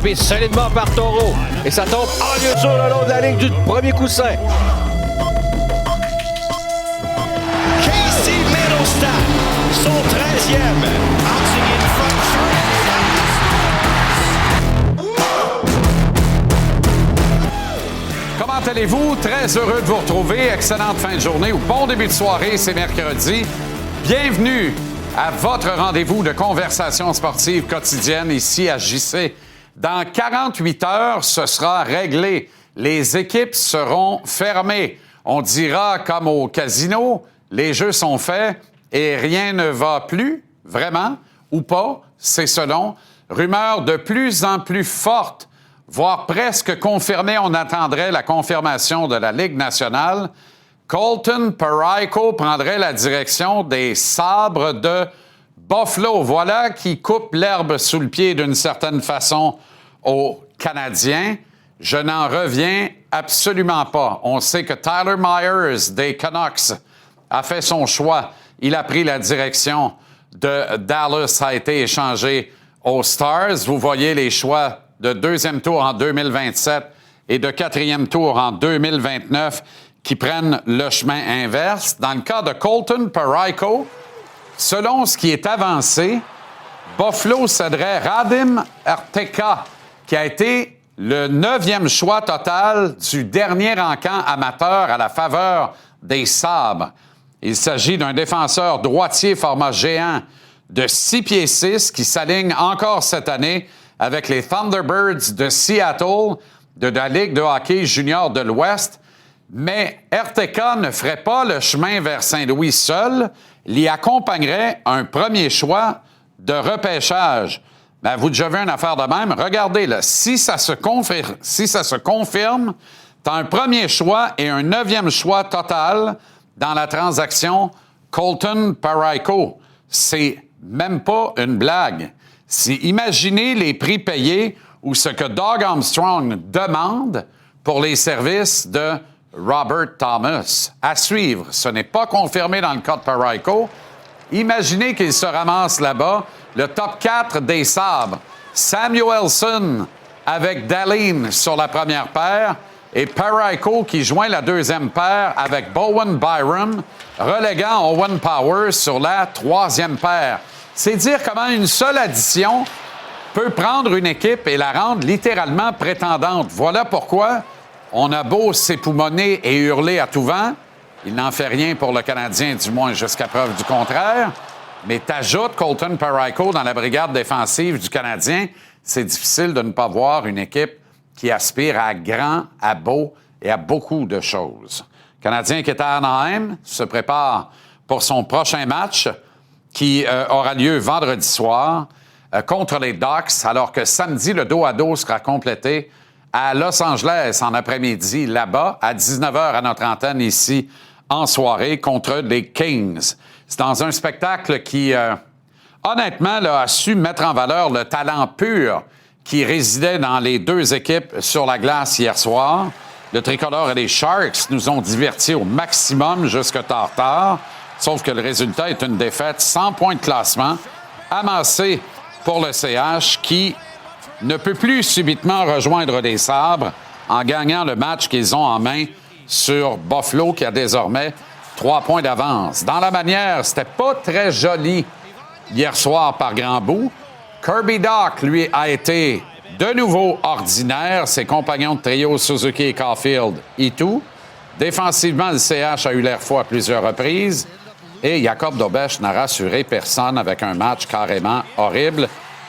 frappé solidement par Taureau. Et ça tombe en lieu sûr le long de la ligne du premier coussin. Casey Mittelstadt, son 13e. Bouncing in front. Comment allez-vous? Très heureux de vous retrouver. Excellente fin de journée ou bon début de soirée, c'est mercredi. Bienvenue à votre rendez-vous de conversation sportive quotidienne ici à JC. Dans 48 heures, ce sera réglé. Les équipes seront fermées. On dira comme au casino, les jeux sont faits et rien ne va plus, vraiment, ou pas, c'est selon. Rumeur de plus en plus forte, voire presque confirmée, on attendrait la confirmation de la Ligue nationale. Colton Parayko prendrait la direction des Sabres de Buffalo. Voilà qui coupe l'herbe sous le pied d'une certaine façon aux Canadiens. Je n'en reviens absolument pas. On sait que Tyler Myers des Canucks a fait son choix. Il a pris la direction de Dallas, a été échangé aux Stars. Vous voyez les choix de deuxième tour en 2027 et de quatrième tour en 2029 qui prennent le chemin inverse. Dans le cas de Colton Parayko, selon ce qui est avancé, Buffalo céderait Radim Arteka, qui a été le 9e choix total du dernier encamp amateur à la faveur des Sabres. Il s'agit d'un défenseur droitier format géant de 6 pieds 6 qui s'aligne encore cette année avec les Thunderbirds de Seattle de la Ligue de hockey junior de l'Ouest. Mais RTK ne ferait pas le chemin vers Saint-Louis seul. Il y accompagnerait un premier choix de repêchage. Ben, vous déjà vu une affaire de même? Regardez, là, si ça se confirme, tu as un premier choix et un 9e choix total dans la transaction Colton Parayko. C'est même pas une blague. Imaginez les prix payés ou ce que Doug Armstrong demande pour les services de Robert Thomas. À suivre. Ce n'est pas confirmé dans le cas de Parayko. Imaginez qu'il se ramasse là-bas. Le top 4 des Sabres. Samuelson avec Dahlin sur la première paire et Parayko qui joint la deuxième paire avec Bowen Byram, reléguant Owen Powers sur la troisième paire. C'est dire comment une seule addition peut prendre une équipe et la rendre littéralement prétendante. Voilà pourquoi on a beau s'époumoner et hurler à tout vent, il n'en fait rien pour le Canadien, du moins jusqu'à preuve du contraire. Mais t'ajoutes Colton Parayko dans la brigade défensive du Canadien, c'est difficile de ne pas voir une équipe qui aspire à grand, à beau et à beaucoup de choses. Le Canadien qui est à Anaheim se prépare pour son prochain match qui aura lieu vendredi soir contre les Ducks, alors que samedi, le dos-à-dos sera complété à Los Angeles en après-midi, là-bas, à 19h à notre antenne ici, en soirée, contre les Kings. C'est dans un spectacle qui, honnêtement, là, a su mettre en valeur le talent pur qui résidait dans les deux équipes sur la glace hier soir. Le tricolore et les Sharks nous ont divertis au maximum jusque tard, sauf que le résultat est une défaite 100 points de classement amassée pour le CH qui ne peut plus subitement rejoindre les Sabres en gagnant le match qu'ils ont en main sur Buffalo qui a désormais 3 points d'avance. Dans la manière, c'était pas très joli hier soir par grand bout. Kirby Dach, lui, a été de nouveau ordinaire. Ses compagnons de trio Suzuki et Caulfield et tout. Défensivement, le CH a eu l'air fou à plusieurs reprises. Et Jacob Dobeš n'a rassuré personne avec un match carrément horrible.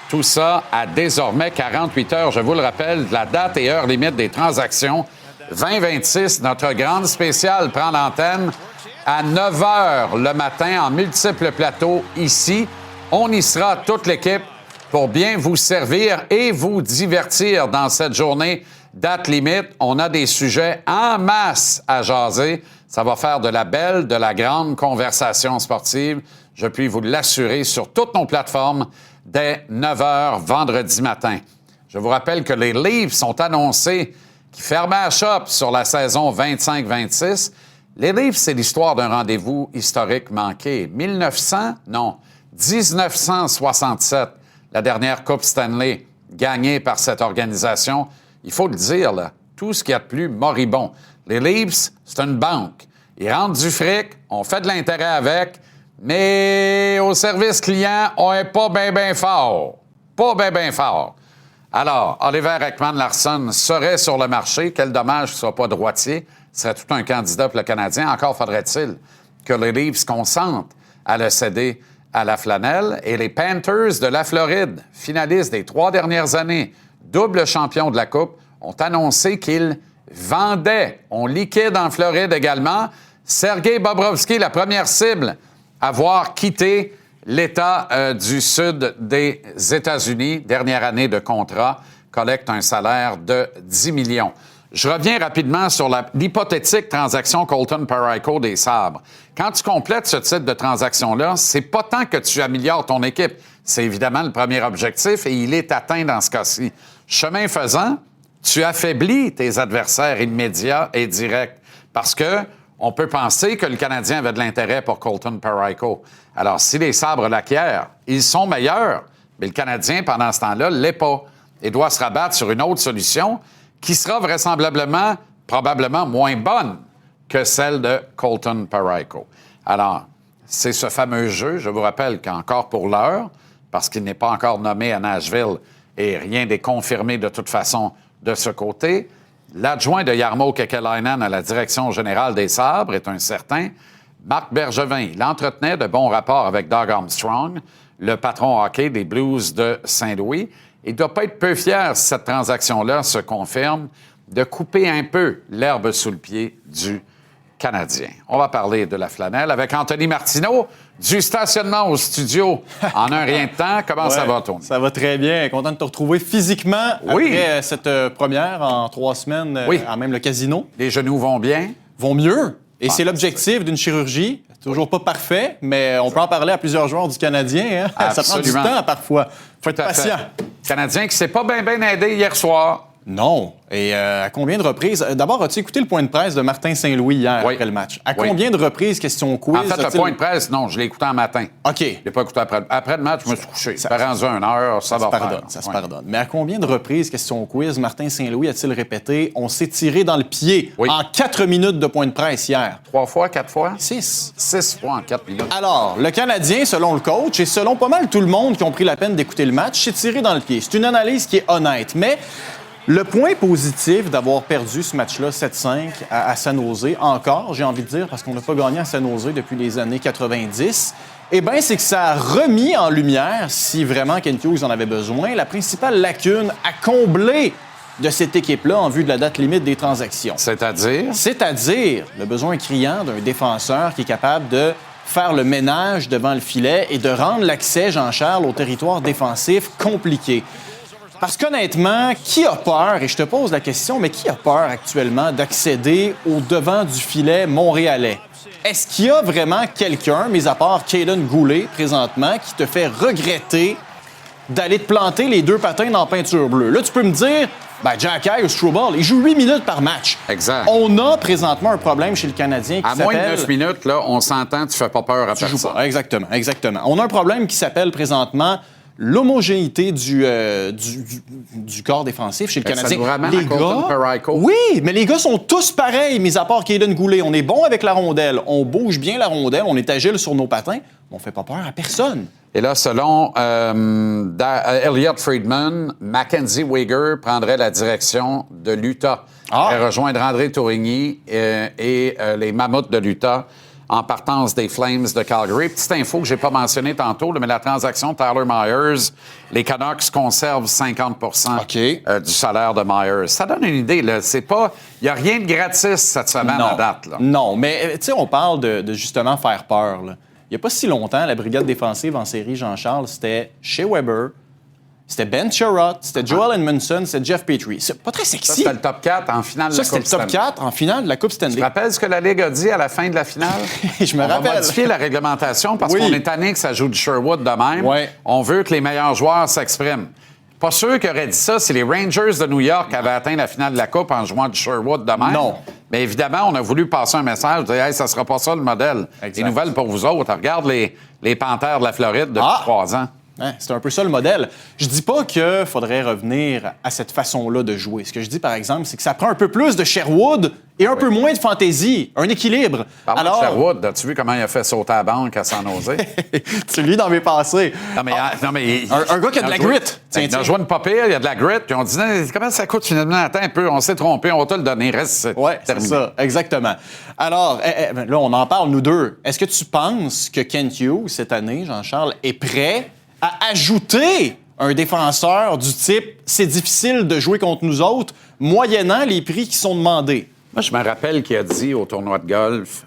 Tout ça à désormais 48 heures, je vous le rappelle, de la date et heure limite des transactions. 2026, notre grande spéciale prend l'antenne à 9 heures le matin en multiples plateaux ici. On y sera, toute l'équipe, pour bien vous servir et vous divertir dans cette journée date limite. On a des sujets en masse à jaser. Ça va faire de la belle, de la grande conversation sportive. Je puis vous l'assurer sur toutes nos plateformes dès 9 h vendredi matin. Je vous rappelle que les Leafs sont annoncés qui fermaient la shop sur la saison 25-26. Les Leafs, c'est l'histoire d'un rendez-vous historique manqué. 1967, la dernière Coupe Stanley gagné par cette organisation. Il faut le dire, là, tout ce qu'il y a de plus moribond. Les Leafs, c'est une banque. Ils rentrent du fric, on fait de l'intérêt avec, mais au service client, on n'est pas bien fort. Pas bien fort. Alors, Oliver Ekman-Larsson serait sur le marché. Quel dommage qu'il ne soit pas droitier. Ce serait tout un candidat pour le Canadien. Encore faudrait-il que les Leafs consentent à le céder à la flanelle. Et les Panthers de la Floride, finalistes des 3 dernières années, double champion de la Coupe, ont annoncé qu'ils vendaient. On liquide en Floride également. Sergei Bobrovski, la première cible à avoir quitté l'État du sud des États-Unis. Dernière année de contrat, collecte un salaire de 10 millions. Je reviens rapidement sur l'hypothétique transaction Colton Parayko des Sabres. Quand tu complètes ce type de transaction-là, c'est pas tant que tu améliores ton équipe. C'est évidemment le premier objectif et il est atteint dans ce cas-ci. Chemin faisant, tu affaiblis tes adversaires immédiats et directs parce que on peut penser que le Canadien avait de l'intérêt pour Colton Parayko. Alors, si les Sabres l'acquièrent, ils sont meilleurs, mais le Canadien, pendant ce temps-là, ne l'est pas et doit se rabattre sur une autre solution qui sera vraisemblablement, probablement moins bonne que celle de Colton Parayko. Alors, c'est ce fameux jeu, je vous rappelle qu'encore pour l'heure, parce qu'il n'est pas encore nommé à Nashville et rien n'est confirmé de toute façon de ce côté, l'adjoint de Jarmo Kekalainen à la direction générale des Sabres est un certain Marc Bergevin. Il entretenait de bons rapports avec Doug Armstrong, le patron hockey des Blues de Saint-Louis. Il ne doit pas être peu fier, si cette transaction-là se confirme, de couper un peu l'herbe sous le pied du Canadien. On va parler de la flanelle avec Anthony Martineau, du stationnement au studio en un rien de temps. Comment ça va, Tony? Ça va très bien. Content de te retrouver physiquement après cette première en 3 semaines à même le casino. Les genoux vont bien? Vont mieux. Et c'est l'objectif d'une chirurgie. Toujours pas parfait, mais on peut en parler à plusieurs joueurs du Canadien. Hein? Ça prend du temps parfois. Faut être patient. Canadien qui s'est pas bien aidé hier soir. Non. Et à combien de reprises? D'abord, as-tu écouté le point de presse de Martin Saint-Louis hier après le match? À combien de reprises, question quiz? En fait, le point de presse, non, je l'ai écouté en matin. OK. Je l'ai pas écouté après. Après le match, je me suis couché. Ça rendu 1 heure, ça va faire. Ça se pardonne. Mais à combien de reprises, question quiz, Martin Saint-Louis a-t-il répété « On s'est tiré dans le pied en 4 minutes de point de presse hier ». 3 fois, 4 fois? 6. 6 fois en 4 minutes. Alors, le Canadien, selon le coach et selon pas mal tout le monde qui ont pris la peine d'écouter le match, s'est tiré dans le pied. C'est une analyse qui est honnête, mais le point positif d'avoir perdu ce match-là 7-5 à San Jose, encore, j'ai envie de dire, parce qu'on n'a pas gagné à San Jose depuis les années 90, eh bien, c'est que ça a remis en lumière, si vraiment Kent Hughes en avait besoin, la principale lacune à combler de cette équipe-là en vue de la date limite des transactions. C'est-à-dire? C'est-à-dire le besoin criant d'un défenseur qui est capable de faire le ménage devant le filet et de rendre l'accès, Jean-Charles, au territoire défensif compliqué. Parce qu'honnêtement, qui a peur, et je te pose la question, mais qui a peur actuellement d'accéder au devant du filet montréalais? Est-ce qu'il y a vraiment quelqu'un, mis à part Caden Goulet, présentement, qui te fait regretter d'aller te planter les 2 patins dans la peinture bleue? Là, tu peux me dire, Jacky ou Struble, ils jouent 8 minutes par match. Exact. On a présentement un problème chez le Canadien qui s'appelle... À moins de 9 minutes, là, on s'entend, tu fais pas peur à personne. Pas. Exactement. On a un problème qui s'appelle présentement l'homogénéité du corps défensif chez le Canadien. Ça nous ramène à Colton Parayko. Oui, mais les gars sont tous pareils, mis à part Caden Goulet. On est bon avec la rondelle, on bouge bien la rondelle, on est agile sur nos patins, mais on fait pas peur à personne. Et là, selon Elliot Friedman, Mackenzie Weegar prendrait la direction de l'Utah. Elle rejoindra André Tourigny et les Mammouths de l'Utah en partance des Flames de Calgary. Petite info que je n'ai pas mentionnée tantôt, mais la transaction Tyler Myers, les Canucks conservent 50 du salaire de Myers. Ça donne une idée. Il n'y a rien de gratis cette semaine à date. Là. Non, mais tu sais, on parle de justement faire peur. Là. Il n'y a pas si longtemps, la brigade défensive en série, Jean-Charles, c'était Shea Weber, c'était Ben Sherratt, c'était Joel Edmondson, c'était Jeff Petrie. C'est pas très sexy. Ça, c'était le top 4 en finale de la Coupe Stanley. Ça, c'était le top 4 en finale de la Coupe Stanley. Tu te rappelles ce que la Ligue a dit à la fin de la finale? Je me rappelle. On va modifier la réglementation parce qu'on est tanné que ça joue du Sherwood de même. Oui. On veut que les meilleurs joueurs s'expriment. Pas sûr qu'ils auraient dit ça si les Rangers de New York avaient atteint la finale de la Coupe en jouant du Sherwood de même. Non. Mais évidemment, on a voulu passer un message, dire hey, ça sera pas ça le modèle. Exact. Des nouvelles pour vous autres. Regarde les Panthères de la Floride depuis 3 ans. Hein, c'est un peu ça le modèle. Je dis pas qu'il faudrait revenir à cette façon-là de jouer. Ce que je dis, par exemple, c'est que ça prend un peu plus de Sherwood et un peu moins de fantaisie, un équilibre. Parlant de Sherwood, as-tu vu comment il a fait sauter la banque à San Jose? Tu lis dans mes pensées. Non, mais un gars qui a de la grit. Il a joué une pas pire, il y a de la grit, puis on dit comment ça coûte finalement? Attends un peu, on s'est trompé, on va te le donner, reste Oui, c'est terminé. ça, exactement. Alors, là, on en parle, nous deux. Est-ce que tu penses que Kent Hughes, cette année, Jean-Charles, est prêt à ajouter un défenseur du type « c'est difficile de jouer contre nous autres », moyennant les prix qui sont demandés? Moi, je me rappelle qu'il a dit au tournoi de golf,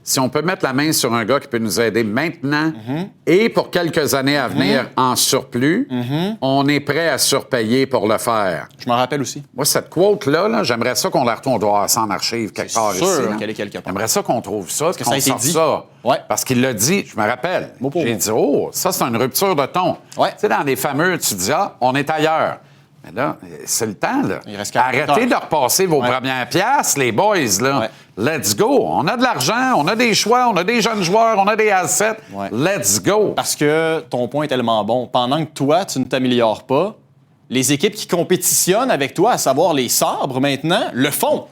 si on peut mettre la main sur un gars qui peut nous aider maintenant et pour quelques années à venir en surplus, on est prêt à surpayer pour le faire. Je m'en rappelle aussi. Moi, cette quote-là, j'aimerais ça qu'on la retrouve. On doit avoir ça en archive quelque part ici. C'est sûr qu'elle est quelque part. J'aimerais ça qu'on trouve ça, que ça a été dit. Ça. Ouais. Parce qu'il l'a dit, je me rappelle. J'ai dit, ça, c'est une rupture de ton. Ouais. Tu sais, dans les fameux, tu dis, on est ailleurs. Mais là, c'est le temps, là. Il reste Arrêtez de repasser vos premières piastres, les boys, là. Ouais. Let's go. On a de l'argent, on a des choix, on a des jeunes joueurs, on a des assets. Ouais. Let's go. Parce que ton point est tellement bon. Pendant que toi, tu ne t'améliores pas, les équipes qui compétitionnent avec toi, à savoir les Sabres maintenant, le font.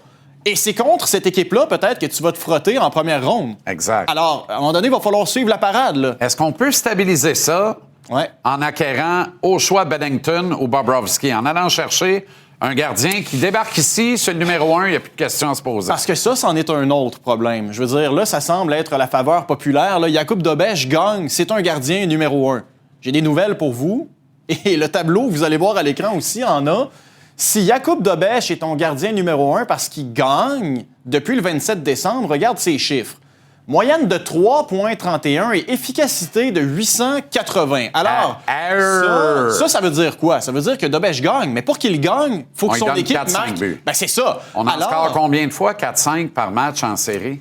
Et c'est contre cette équipe-là, peut-être, que tu vas te frotter en première ronde. Exact. Alors, à un moment donné, il va falloir suivre la parade, là. Est-ce qu'on peut stabiliser ça Ouais. en acquérant au choix Bennington ou Bobrovsky, en allant chercher un gardien qui débarque ici, c'est le numéro 1, il n'y a plus de questions à se poser. Parce que ça, c'en est un autre problème. Je veux dire, là, ça semble être la faveur populaire. Là, Jakub Dobeš gagne, c'est un gardien numéro 1. J'ai des nouvelles pour vous. Et le tableau, vous allez voir à l'écran aussi, en a. Si Jakub Dobeš est ton gardien numéro 1 parce qu'il gagne depuis le 27 décembre, regarde ses chiffres. Moyenne de 3,31 et efficacité de 880. Alors, ça veut dire quoi? Ça veut dire que Dobeš gagne. Mais pour qu'il gagne, il faut que son équipe marque. Ben, c'est ça. On en score combien de fois? 4-5 par match en série?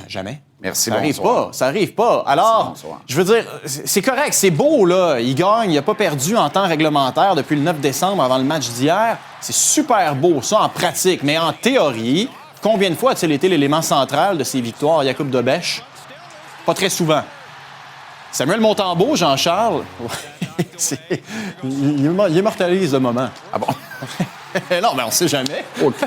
Jamais. Merci, ça arrive bonsoir. pas, ça arrive pas. Alors, je veux dire, c'est correct, c'est beau, là. Il gagne, il n'a pas perdu en temps réglementaire depuis le 9 décembre avant le match d'hier. C'est super beau, ça, en pratique. Mais en théorie, combien de fois a-t-il été l'élément central de ces victoires, Jakub Dobeš? Pas très souvent. Samuel Montembeault, Jean-Charles, il immortalise le moment. Ah bon? Non, mais on sait jamais. Okay.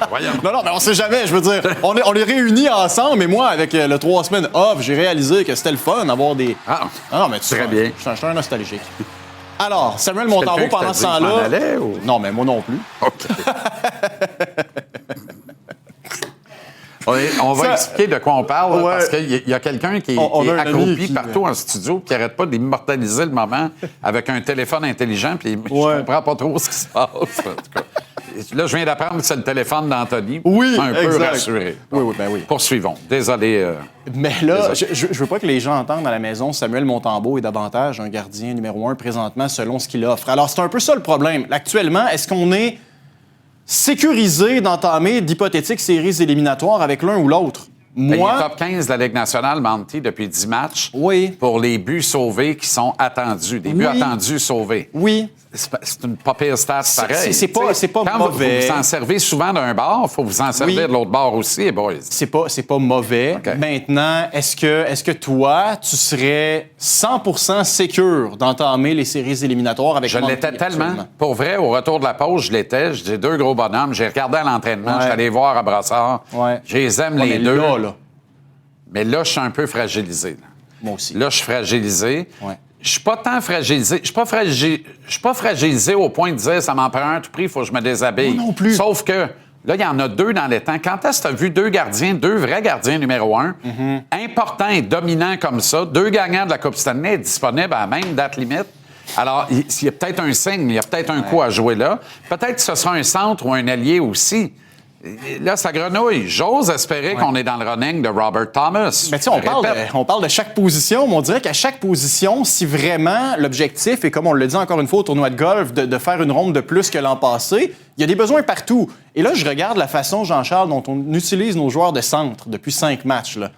Voyons. Non, mais on sait jamais. Je veux dire, on est réunis ensemble, mais moi, avec le 3 semaines off, j'ai réalisé que c'était le fun d'avoir des... Ah, non, mais tu très bien. Je suis un nostalgique. Alors, Samuel Montembeault, pendant ce temps-là... Non, mais moi non plus. OK. On va expliquer de quoi on parle, Ouais. parce qu'il y a quelqu'un qui est accroupi partout en studio qui n'arrête pas d'immortaliser le moment avec un téléphone intelligent, puis je comprends pas trop ce qui se passe. En tout cas. Là, je viens d'apprendre que c'est le téléphone d'Anthony. Oui, un peu rassuré. Oui. Poursuivons. Désolé. Mais là, je veux pas que les gens entendent à la maison Samuel Montembeault est davantage un gardien numéro 1 présentement selon ce qu'il offre. Alors, c'est un peu ça le problème. Actuellement, est-ce qu'on est sécurisé d'entamer d'hypothétiques séries éliminatoires avec l'un ou l'autre? Moi, il est Moi, top 15 de la Ligue nationale, Monty, depuis 10 matchs. Oui. Pour les buts sauvés qui sont attendus. Des buts attendus sauvés. Oui. C'est une pas pire stat pareil. C'est pas Quand mauvais. vous en servez souvent d'un bord, il faut vous en servir de l'autre bord aussi, boys. C'est pas mauvais. Okay. Maintenant, est-ce que toi, tu serais 100% sécure d'entamer les séries éliminatoires avec Je Monty l'étais tellement. actuellement? Pour vrai, au retour de la pause, je l'étais. J'ai 2 gros bonhommes. J'ai regardé à l'entraînement. Ouais. Je suis allé voir à Brassard. Ouais. Je les aime Ouais, les mais deux. Là. Mais là, je suis un peu fragilisé. Là. Moi aussi. Là, je suis fragilisé. Ouais. Je suis pas tant fragilisé. Je suis pas fragilisé au point de dire ça m'en prend un à tout prix, il faut que je me déshabille. Moi non plus. Sauf que là, il y en a 2 dans les temps. Quand est-ce que tu as vu 2 gardiens, 2 vrais gardiens numéro 1, importants et dominants comme ça, 2 gagnants de la Coupe Stanley disponibles à la même date limite? Alors, il y a peut-être un signe, il y a peut-être un coup à jouer là. Peut-être que ce sera un centre ou un allié aussi. Là, ça grenouille. J'ose espérer qu'on est dans le running de Robert Thomas. Mais tu sais, on parle de chaque position, mais on dirait qu'à chaque position, si vraiment l'objectif est, comme on le dit encore une fois au tournoi de golf, de faire une ronde de plus que l'an passé, il y a des besoins partout. Et là, je regarde la façon, Jean-Charles, dont on utilise nos joueurs de centre depuis 5 matchs. Là.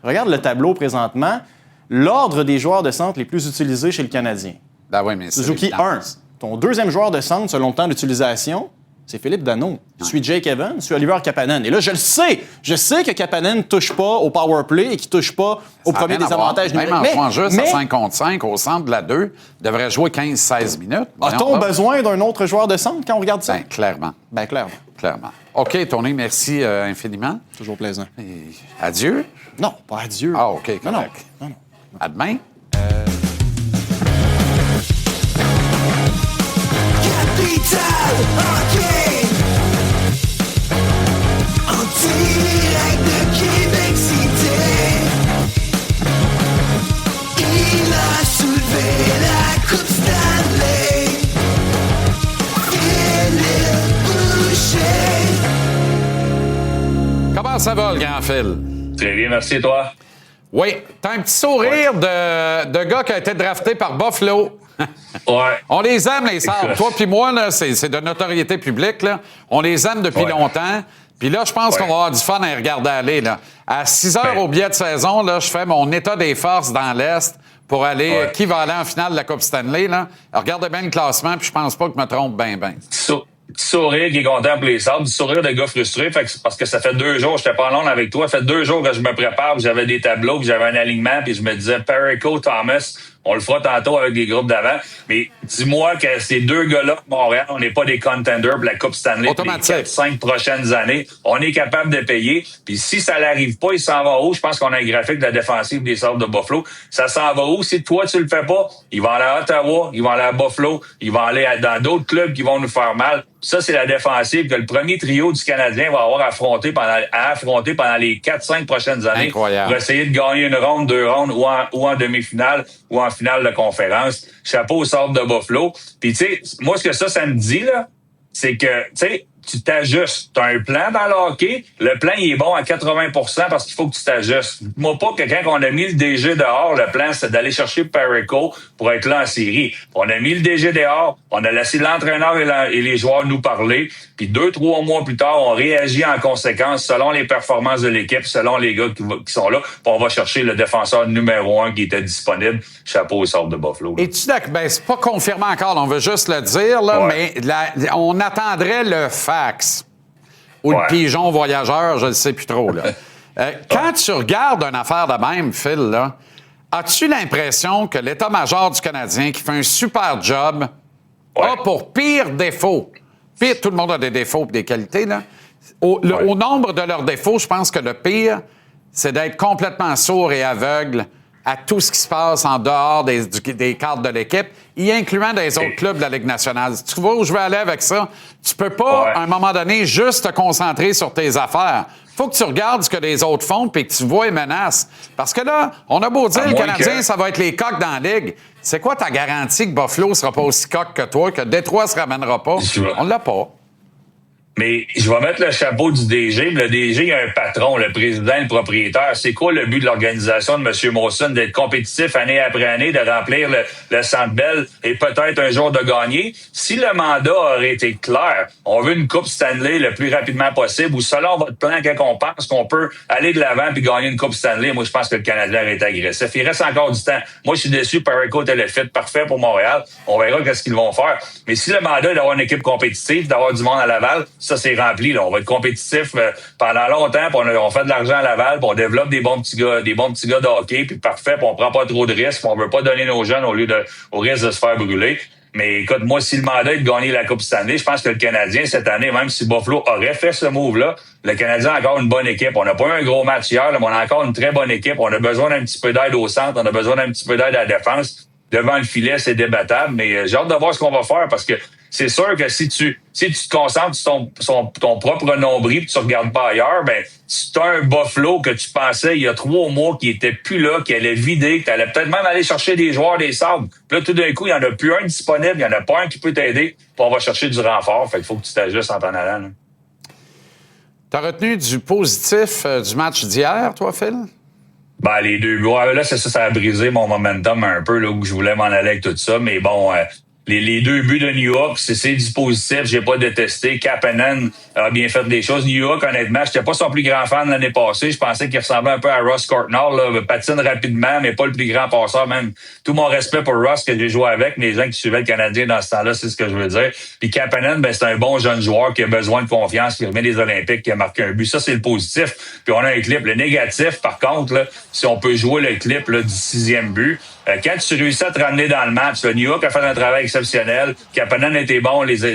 Regarde le tableau présentement. L'ordre des joueurs de centre les plus utilisés chez le Canadien. Ben oui, mais Suzuki 1. Ton deuxième joueur de centre, selon le temps d'utilisation, c'est Philippe Danault. Suis Jake Evans, suis Oliver Kapanen. Et là, je le sais. Je sais que Kapanen ne touche pas au power play et qu'il ne touche pas au premier des avantages numériques. Même en jouant juste à 5 contre 5 au centre de la 2, devrait jouer 15-16 minutes. A-t-on besoin d'un autre joueur de centre quand on regarde ça? Ben, clairement. Ben, clairement. Clairement. OK, Tony, merci infiniment. Toujours plaisant. Et adieu. Non, pas adieu. Ah, OK, correct. Non. À demain. Capital Hockey en direct de Québec City. Il a soulevé la Coupe Stanley. Philippe Boucher. Comment ça va, le grand Phil? Très bien, merci, toi. Oui, t'as un petit sourire de gars qui a été drafté par Buffalo. Ouais. On les aime, les Sabres. Écoute. Toi puis moi, là, c'est de notoriété publique. Là. On les aime depuis longtemps. Puis là, je pense qu'on va avoir du fun à les regarder aller. Là. À 6 heures au billet de saison, là, je fais mon état des forces dans l'Est pour aller... Qui va aller en finale de la Coupe Stanley? Là. Regardez bien le classement, puis je pense pas que je me trompe bien. Petit sourire qui est content pour les Sabres, du sourire de gars frustré, fait que c'est parce que ça fait 2 jours, j'étais pas en Londres avec toi, ça fait 2 jours que je me prépare, puis j'avais des tableaux, puis j'avais un alignement, puis je me disais Perico, Thomas, on le fera tantôt avec les groupes d'avant, mais dis-moi que ces 2 gars-là, Montréal, on n'est pas des contenders pour la Coupe Stanley pour les 4-5 prochaines années. On est capable de payer, puis si ça n'arrive pas, il s'en va où? Je pense qu'on a un graphique de la défensive des Sabres de Buffalo. Ça s'en va où? Si toi, tu le fais pas, il va aller à Ottawa, il va aller à Buffalo, il va aller dans d'autres clubs qui vont nous faire mal. Ça, c'est la défensive que le premier trio du Canadien va avoir à affronter pendant les 4-5 prochaines années. Incroyable. Pour essayer de gagner une ronde, 2 rondes ou en demi-finale ou en finale de conférence. Chapeau au Sabres de Buffalo. Puis, tu sais, moi, ce que ça me dit, là, c'est que, tu sais, tu t'ajustes. Tu as un plan dans le hockey. Le plan, il est bon à 80 parce qu'il faut que tu t'ajustes. Moi, pas que quand on a mis le DG dehors, le plan, c'est d'aller chercher Perico pour être là en série. On a mis le DG dehors. On a laissé l'entraîneur et les joueurs nous parler. Puis 2-3 mois plus tard, on réagit en conséquence selon les performances de l'équipe, selon les gars qui sont là. Puis on va chercher le défenseur numéro 1 qui était disponible. Chapeau au Sabres de Buffalo. Es-tu d'accord? Ben, c'est pas confirmé encore, on veut juste le dire, là, mais on attendrait le fax ou le pigeon voyageur, je ne sais plus trop. Là. Quand tu regardes une affaire de même, Phil, là, as-tu l'impression que l'état-major du Canadien, qui fait un super job, a pour pire défaut, tout le monde a des défauts et des qualités, là, au nombre de leurs défauts, je pense que le pire, c'est d'être complètement sourd et aveugle à tout ce qui se passe en dehors des cadres de l'équipe, y incluant des autres clubs de la Ligue nationale. Tu vois où je veux aller avec ça? Tu peux pas, à un moment donné, juste te concentrer sur tes affaires. Faut que tu regardes ce que les autres font puis que tu vois les menaces. Parce que là, on a beau dire, le Canadien, ça va être les coqs dans la Ligue. C'est quoi ta garantie que Buffalo sera pas aussi coq que toi, que Détroit se ramènera pas? On l'a pas. Mais je vais mettre le chapeau du DG. Le DG, il y a un patron, le président, le propriétaire. C'est quoi le but de l'organisation de M. Mawson? D'être compétitif année après année, de remplir le Centre Bell et peut-être un jour de gagner. Si le mandat aurait été clair, on veut une Coupe Stanley le plus rapidement possible, ou selon votre plan, quand on pense qu'on peut aller de l'avant puis gagner une Coupe Stanley, moi, je pense que le Canadien aurait été agressif. Il reste encore du temps. Moi, je suis déçu. Perico était le fit parfait pour Montréal. On verra qu'est-ce qu'ils vont faire. Mais si le mandat est d'avoir une équipe compétitive, d'avoir du monde à Laval, ça, c'est rempli. Là. On va être compétitif pendant longtemps, puis on fait de l'argent à Laval, puis on développe des bons petits gars de hockey, puis parfait, puis on prend pas trop de risques, puis on veut pas donner nos jeunes au risque de se faire brûler. Mais écoute, moi, si le mandat est de gagner la Coupe Stanley, je pense que le Canadien, cette année, même si Buffalo aurait fait ce move-là, le Canadien a encore une bonne équipe. On n'a pas eu un gros match hier, là, mais on a encore une très bonne équipe. On a besoin d'un petit peu d'aide au centre, on a besoin d'un petit peu d'aide à la défense. Devant le filet, c'est débattable, mais j'ai hâte de voir ce qu'on va faire parce que c'est sûr que si tu te concentres sur ton propre nombril et tu regardes pas ailleurs, ben si tu as un Buffalo que tu pensais il y a 3 mois qui était plus là, qui allait vider, que tu allais peut-être même aller chercher des joueurs des Sabres. Puis là, tout d'un coup, il y en a plus un disponible, il y en a pas un qui peut t'aider, puis on va chercher du renfort. Fait qu'il faut que tu t'ajustes en t'en allant. T'as retenu du positif du match d'hier, toi, Phil? Ben, les 2 gars, là, ça a brisé mon momentum un peu, là, où je voulais m'en aller avec tout ça. Mais bon, Les 2 buts de New York, c'est du positif, j'ai pas détesté. Kapanen a bien fait des choses. New York, honnêtement, j'étais pas son plus grand fan l'année passée. Je pensais qu'il ressemblait un peu à Ross Courtnall, là, patine rapidement, mais pas le plus grand passeur. Même tout mon respect pour Ross que j'ai joué avec, mais les gens qui suivaient le Canadien dans ce temps-là, c'est ce que je veux dire. Puis Kapanen, ben c'est un bon jeune joueur qui a besoin de confiance, qui remet des Olympiques, qui a marqué un but. Ça, c'est le positif. Puis on a un clip. Le négatif, par contre, là, si on peut jouer le clip là, du 6e but, quand tu réussis à te ramener dans le match, New York a fait un travail exceptionnel. Kapanen était bon, les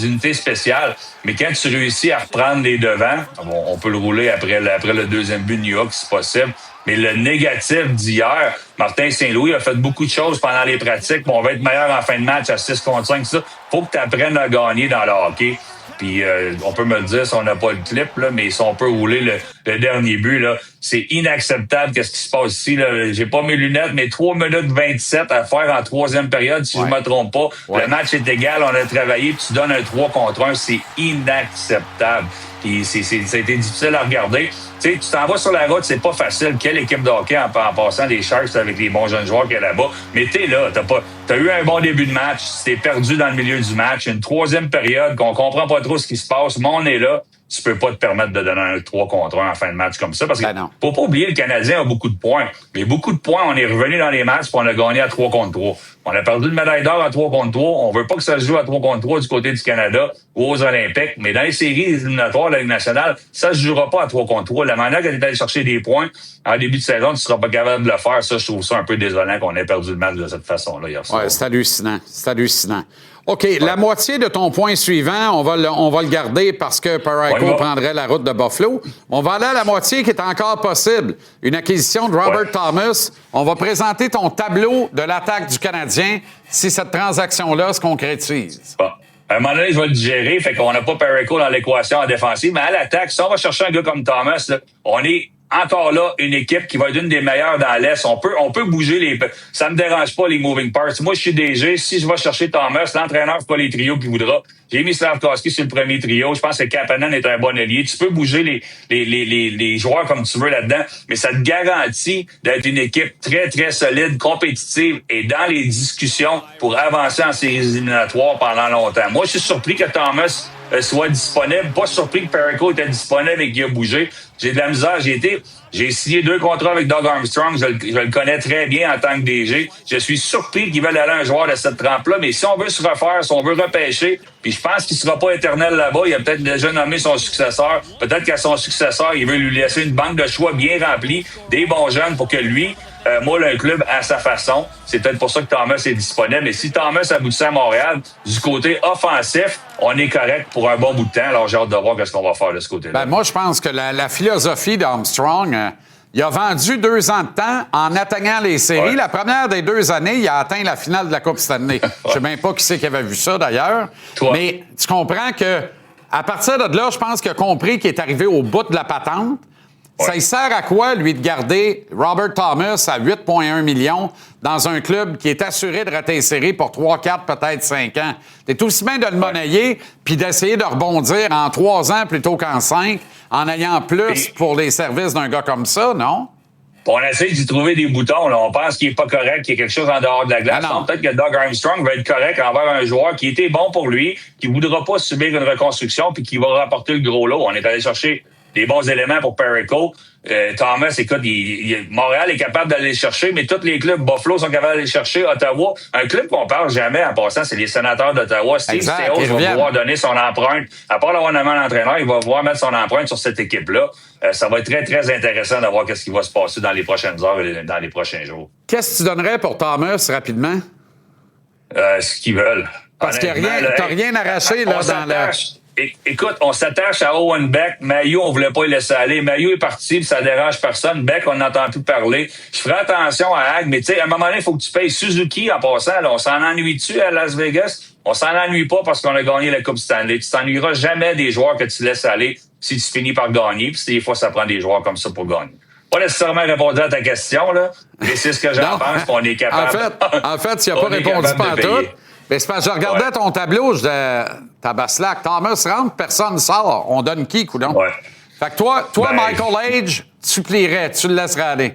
unités spéciales. Mais quand tu réussis à reprendre les devants, on peut le rouler après le 2e but de New York, si possible. Mais le négatif d'hier, Martin Saint-Louis a fait beaucoup de choses pendant les pratiques. Bon, on va être meilleur en fin de match à 6 contre 5. Ça, faut que tu apprennes à gagner dans le hockey. Puis on peut me le dire si on n'a pas le clip, là, mais si on peut rouler le dernier but, là, c'est inacceptable qu'est-ce qui se passe ici. Là. J'ai pas mes lunettes, mais 3 minutes 27 à faire en 3e période, si je me trompe pas. Ouais. Le match est égal, on a travaillé, puis tu donnes un 3 contre 1, c'est inacceptable. Puis ça a été difficile à regarder. Tu sais, tu t'en vas sur la route, c'est pas facile. Quelle équipe de hockey en passant des Sharks avec les bons jeunes joueurs qu'il y a là-bas. Mais t'es là, t'as eu un bon début de match, t'es perdu dans le milieu du match, une 3e période qu'on comprend pas trop ce qui se passe, mais on est là. Tu peux pas te permettre de donner un 3 contre 1 en fin de match comme ça. Parce que faut pas oublier, le Canadien a beaucoup de points. Mais beaucoup de points, on est revenu dans les matchs puis on a gagné à 3 contre 3. On a perdu le médaille d'or à 3 contre 3. On veut pas que ça se joue à 3 contre 3 du côté du Canada ou aux Olympiques. Mais dans les séries éliminatoires de la Ligue nationale, ça se jouera pas à 3 contre 3. La manière que tu es allé chercher des points en début de saison, tu seras pas capable de le faire. Ça, je trouve ça un peu désolant qu'on ait perdu le match de cette façon-là hier soir. Ouais, c'est hallucinant. C'est hallucinant. OK, la moitié de ton point suivant, on va le garder parce que Parayko prendrait la route de Buffalo. On va aller à la moitié qui est encore possible. Une acquisition de Robert Thomas. On va présenter ton tableau de l'attaque du Canadien si cette transaction-là se concrétise. Bon. À un moment donné, je vais le digérer, fait qu'on n'a pas Parayko dans l'équation en défensive, mais à l'attaque, si on va chercher un gars comme Thomas, là, on est encore là, une équipe qui va être une des meilleures dans l'Est. On peut bouger les... Ça me dérange pas, les moving parts. Moi, je suis DG. Si je vais chercher Thomas, l'entraîneur, c'est pas les trios qu'il voudra. J'ai mis Slavkovski sur le premier trio. Je pense que Kapanen est un bon allié. Tu peux bouger les joueurs comme tu veux là-dedans, mais ça te garantit d'être une équipe très, très solide, compétitive et dans les discussions pour avancer en séries éliminatoires pendant longtemps. Moi, je suis surpris que Thomas soit disponible. Pas surpris que Parayko était disponible et qu'il a bougé. J'ai de la misère. J'ai signé 2 contrats avec Doug Armstrong. Je le connais très bien en tant que DG. Je suis surpris qu'ils veulent aller à un joueur de cette trempe-là. Mais si on veut se refaire, si on veut repêcher, puis je pense qu'il sera pas éternel là-bas, il a peut-être déjà nommé son successeur. Peut-être qu'à son successeur, il veut lui laisser une banque de choix bien remplie, des bons jeunes pour que lui moule un club à sa façon. C'est peut-être pour ça que Thomas est disponible. Mais si Thomas aboutit à Montréal, du côté offensif, on est correct pour un bon bout de temps. Alors, j'ai hâte de voir ce qu'on va faire de ce côté-là. Moi, je pense que la philosophie d'Armstrong, il a vendu 2 ans de temps en atteignant les séries. Ouais. La première des 2 années, il a atteint la finale de la Coupe Stanley. Je sais même pas qui c'est qui avait vu ça, d'ailleurs. Toi. Mais tu comprends que à partir de là, je pense qu'il a compris qu'il est arrivé au bout de la patente. Ouais. Ça lui sert à quoi, lui, de garder Robert Thomas à 8,1 millions dans un club qui est assuré de rater les séries pour 3, 4, peut-être 5 ans? T'es aussi bien de le monnayer puis d'essayer de rebondir en 3 ans plutôt qu'en 5 en ayant plus pour les services d'un gars comme ça, non? On essaie d'y trouver des boutons. Là. On pense qu'il n'est pas correct, qu'il y a quelque chose en dehors de la glace. Non. Peut-être que Doug Armstrong va être correct envers un joueur qui était bon pour lui, qui ne voudra pas subir une reconstruction puis qui va rapporter le gros lot. On est allé chercher des bons éléments pour Parayko. Thomas, écoute, Montréal est capable d'aller le chercher, mais tous les clubs, Buffalo sont capables d'aller le chercher, Ottawa. Un club qu'on parle jamais en passant, c'est les Sénateurs d'Ottawa. Steve Stéos va pouvoir donner son empreinte. À part l'avoir nommé l'entraîneur, il va pouvoir mettre son empreinte sur cette équipe-là. Ça va être très, très intéressant de voir ce qui va se passer dans les prochaines heures et dans les prochains jours. Qu'est-ce que tu donnerais pour Thomas, rapidement? Ce qu'ils veulent. Parce qu'il n'y a rien arraché là, dans la... Écoute, on s'attache à Owen Beck. Mailloux, on voulait pas le laisser aller. Mailloux est parti, puis ça dérange personne. Beck, on n'entend plus parler. Je ferai attention à Hag, mais tu sais, à un moment donné, il faut que tu payes Suzuki en passant. Là, on s'en ennuie-tu à Las Vegas? On s'en ennuie pas parce qu'on a gagné la Coupe Stanley. Tu t'ennuieras jamais des joueurs que tu laisses aller si tu finis par gagner. Puis des fois, ça prend des joueurs comme ça pour gagner. Pas nécessairement répondre à ta question, là, mais c'est ce que j'en pense, qu'on est capable. En fait, s'il n'a pas répondu pas à tout, mais c'est parce que je regardais ton tableau, je disais, Tabaslac, Thomas rentre, personne sort. On donne qui, coudonc? Ouais. Fait que toi Michael Age, tu plierais, tu le laisserais aller.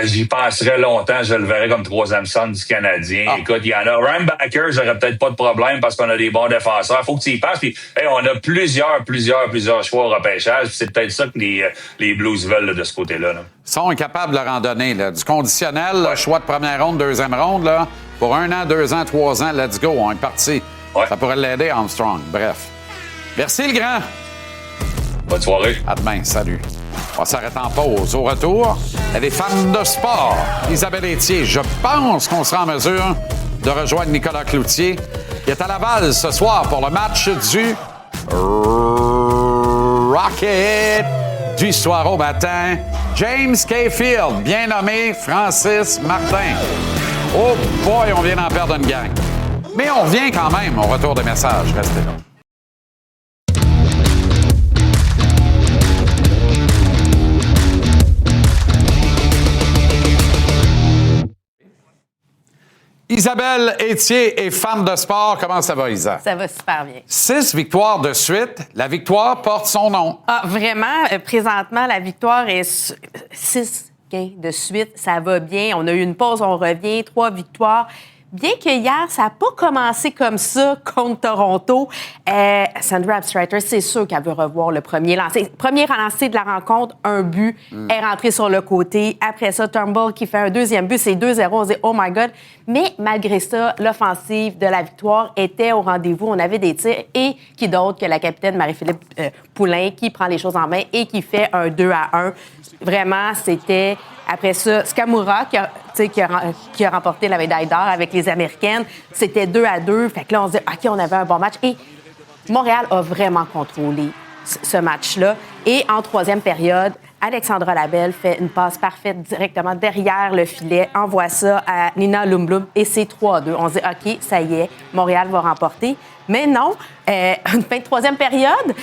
J'y penserais longtemps. Je le verrais comme troisième centre du Canadien. Écoute, il y en a. Ryan Backer, j'aurais peut-être pas de problème parce qu'on a des bons défenseurs. Faut que tu y penses. Puis, on a plusieurs choix au repêchage. C'est peut-être ça que les Blues veulent là, de ce côté-là. Là. Ils sont incapables de leur en donner. Là. Du conditionnel, là, choix de première ronde, deuxième ronde, là, pour 1 an, 2 ans, 3 ans, let's go, on est parti. Ouais. Ça pourrait l'aider, Armstrong. Bref. Merci, le grand. Bonne soirée. À demain. Salut. On s'arrête en pause. Au retour, il y a des femmes de sport. Isabelle Etier, je pense qu'on sera en mesure de rejoindre Nicolas Cloutier, qui est à Laval ce soir pour le match du Rocket du soir au matin. James Caulfield, bien nommé Francis Martin. Oh boy, on vient d'en perdre une gang. Mais on revient quand même au retour des messages. Restez là. Isabelle Etier est femme de sport. Comment ça va, Isa? Ça va super bien. 6 victoires de suite. La victoire porte son nom. Ah, vraiment, présentement, la victoire est 6 gains de suite. Ça va bien. On a eu une pause, on revient. 3 victoires. Bien que hier, ça n'a pas commencé comme ça contre Toronto. Sandra Abstrater, c'est sûr qu'elle veut revoir le premier lancer. Premier lancé de la rencontre, un but, est rentré sur le côté. Après ça, Turnbull qui fait un deuxième but, c'est 2-0. On se dit, oh my God. Mais malgré ça, l'offensive de la victoire était au rendez-vous. On avait des tirs. Et qui d'autre que la capitaine Marie-Philippe Poulin qui prend les choses en main et qui fait un 2-1. Vraiment, c'était... Après ça, Skamura qui a remporté la médaille d'or avec les Américaines. C'était 2-2. Fait que là, on se dit, OK, on avait un bon match. Et Montréal a vraiment contrôlé ce match-là. Et en troisième période, Alexandra Labelle fait une passe parfaite directement derrière le filet, envoie ça à Nina Lumblum et c'est 3-2. On se dit, OK, ça y est, Montréal va remporter. Mais non, fin de troisième période,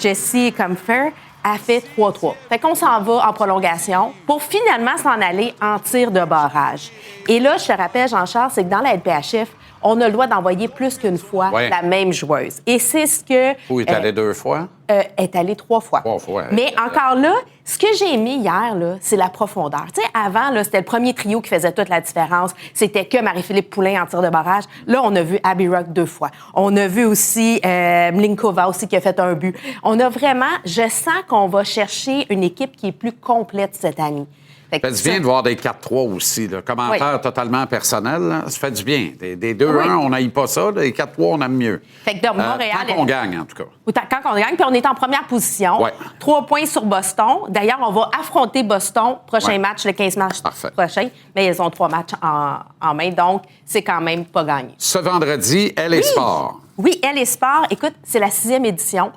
Jessie Comfer a fait 3-3. Fait qu'on s'en va en prolongation pour finalement s'en aller en tir de barrage. Et là, je te rappelle, Jean-Charles, c'est que dans la LPHF, on a le droit d'envoyer plus qu'une fois la même joueuse. Et c'est ce que... Où est allé 2 fois? Est allé 3 fois. 3 fois. Mais encore là, ce que j'ai aimé hier, là, c'est la profondeur. Tu sais, avant, là, c'était le premier trio qui faisait toute la différence. C'était que Marie-Philippe Poulin en tir de barrage. Là, on a vu Abby Rock 2 fois. On a vu aussi Mlinkova aussi qui a fait un but. On a vraiment... Je sens qu'on va chercher une équipe qui est plus complète cette année. Ça fait du bien de voir des 4-3 aussi. Là. Commentaire totalement personnel, là. Ça fait du bien. Des 2-1, on n'aille pas ça. Des 4-3, on aime mieux. Fait que Montréal... Quand on gagne, en tout cas. Quand on gagne, puis on est en première position. 3 points sur Boston. D'ailleurs, on va affronter Boston. Prochain match, le 15 mars prochain. Mais ils ont 3 matchs en main, donc c'est quand même pas gagné. Ce vendredi, Elle est sport. Oui, Elle est sport. Écoute, c'est la 6e édition.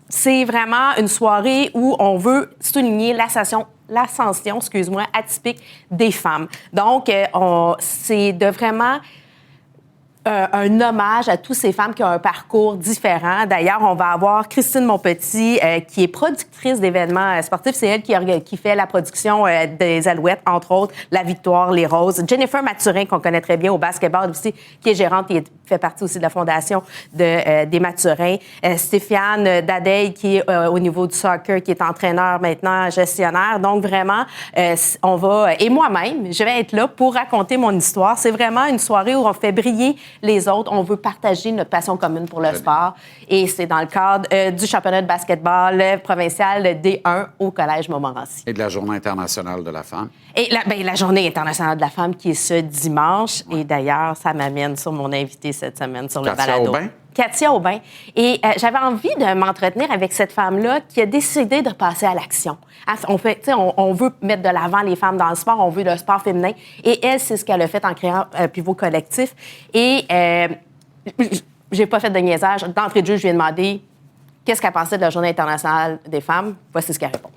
C'est vraiment une soirée où on veut souligner l'ascension atypique des femmes. Donc, c'est de vraiment un hommage à toutes ces femmes qui ont un parcours différent. D'ailleurs, on va avoir Christine Monpetit, qui est productrice d'événements sportifs. C'est elle qui fait la production des Alouettes, entre autres, La Victoire, Les Roses. Jennifer Mathurin, qu'on connaît très bien au basketball aussi, qui est gérante et fait partie aussi de la fondation des Mathurins. Stéphane Dadeil, qui est au niveau du soccer, qui est entraîneur maintenant, gestionnaire. Donc, vraiment, on va... Et moi-même, je vais être là pour raconter mon histoire. C'est vraiment une soirée où on fait briller les autres. On veut partager notre passion commune pour le sport. Et c'est dans le cadre du championnat de basketball provincial D1 au Collège Montmorency. Et de la Journée internationale de la femme. Et la Journée internationale de la femme qui est ce dimanche. Et d'ailleurs, ça m'amène sur mon invité cette semaine sur le balado. Katia Aubin. Et j'avais envie de m'entretenir avec cette femme-là qui a décidé de passer à l'action. On veut mettre de l'avant les femmes dans le sport, on veut le sport féminin. Et elle, c'est ce qu'elle a fait en créant un pivot collectif. Et j'ai pas fait de niaisage. D'entrée de jeu, je lui ai demandé qu'est-ce qu'elle pensait de la Journée internationale des femmes. Voici ce qu'elle répond.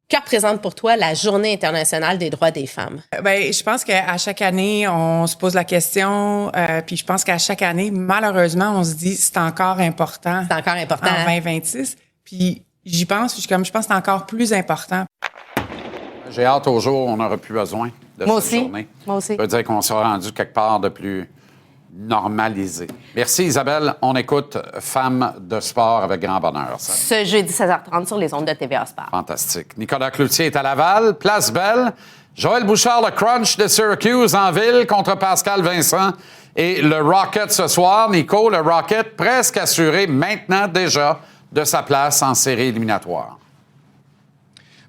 Que représente pour toi la Journée internationale des droits des femmes? Bien, je pense qu'à chaque année, on se pose la question, puis je pense qu'à chaque année, malheureusement, on se dit c'est encore important. C'est encore important. En 2026. Puis j'y pense, je pense que c'est encore plus important. J'ai hâte au jour où on n'aura plus besoin de cette journée. Moi aussi. Ça veut dire qu'on sera rendu quelque part de plus normalisé. Merci Isabelle. On écoute Femmes de sport avec grand bonheur. Ce jeudi 16h30 sur les ondes de TVA Sport. Fantastique. Nicolas Cloutier est à Laval, Place Belle. Joël Bouchard, le Crunch de Syracuse en ville contre Pascal Vincent et le Rocket ce soir. Nico, le Rocket presque assuré maintenant déjà de sa place en série éliminatoire.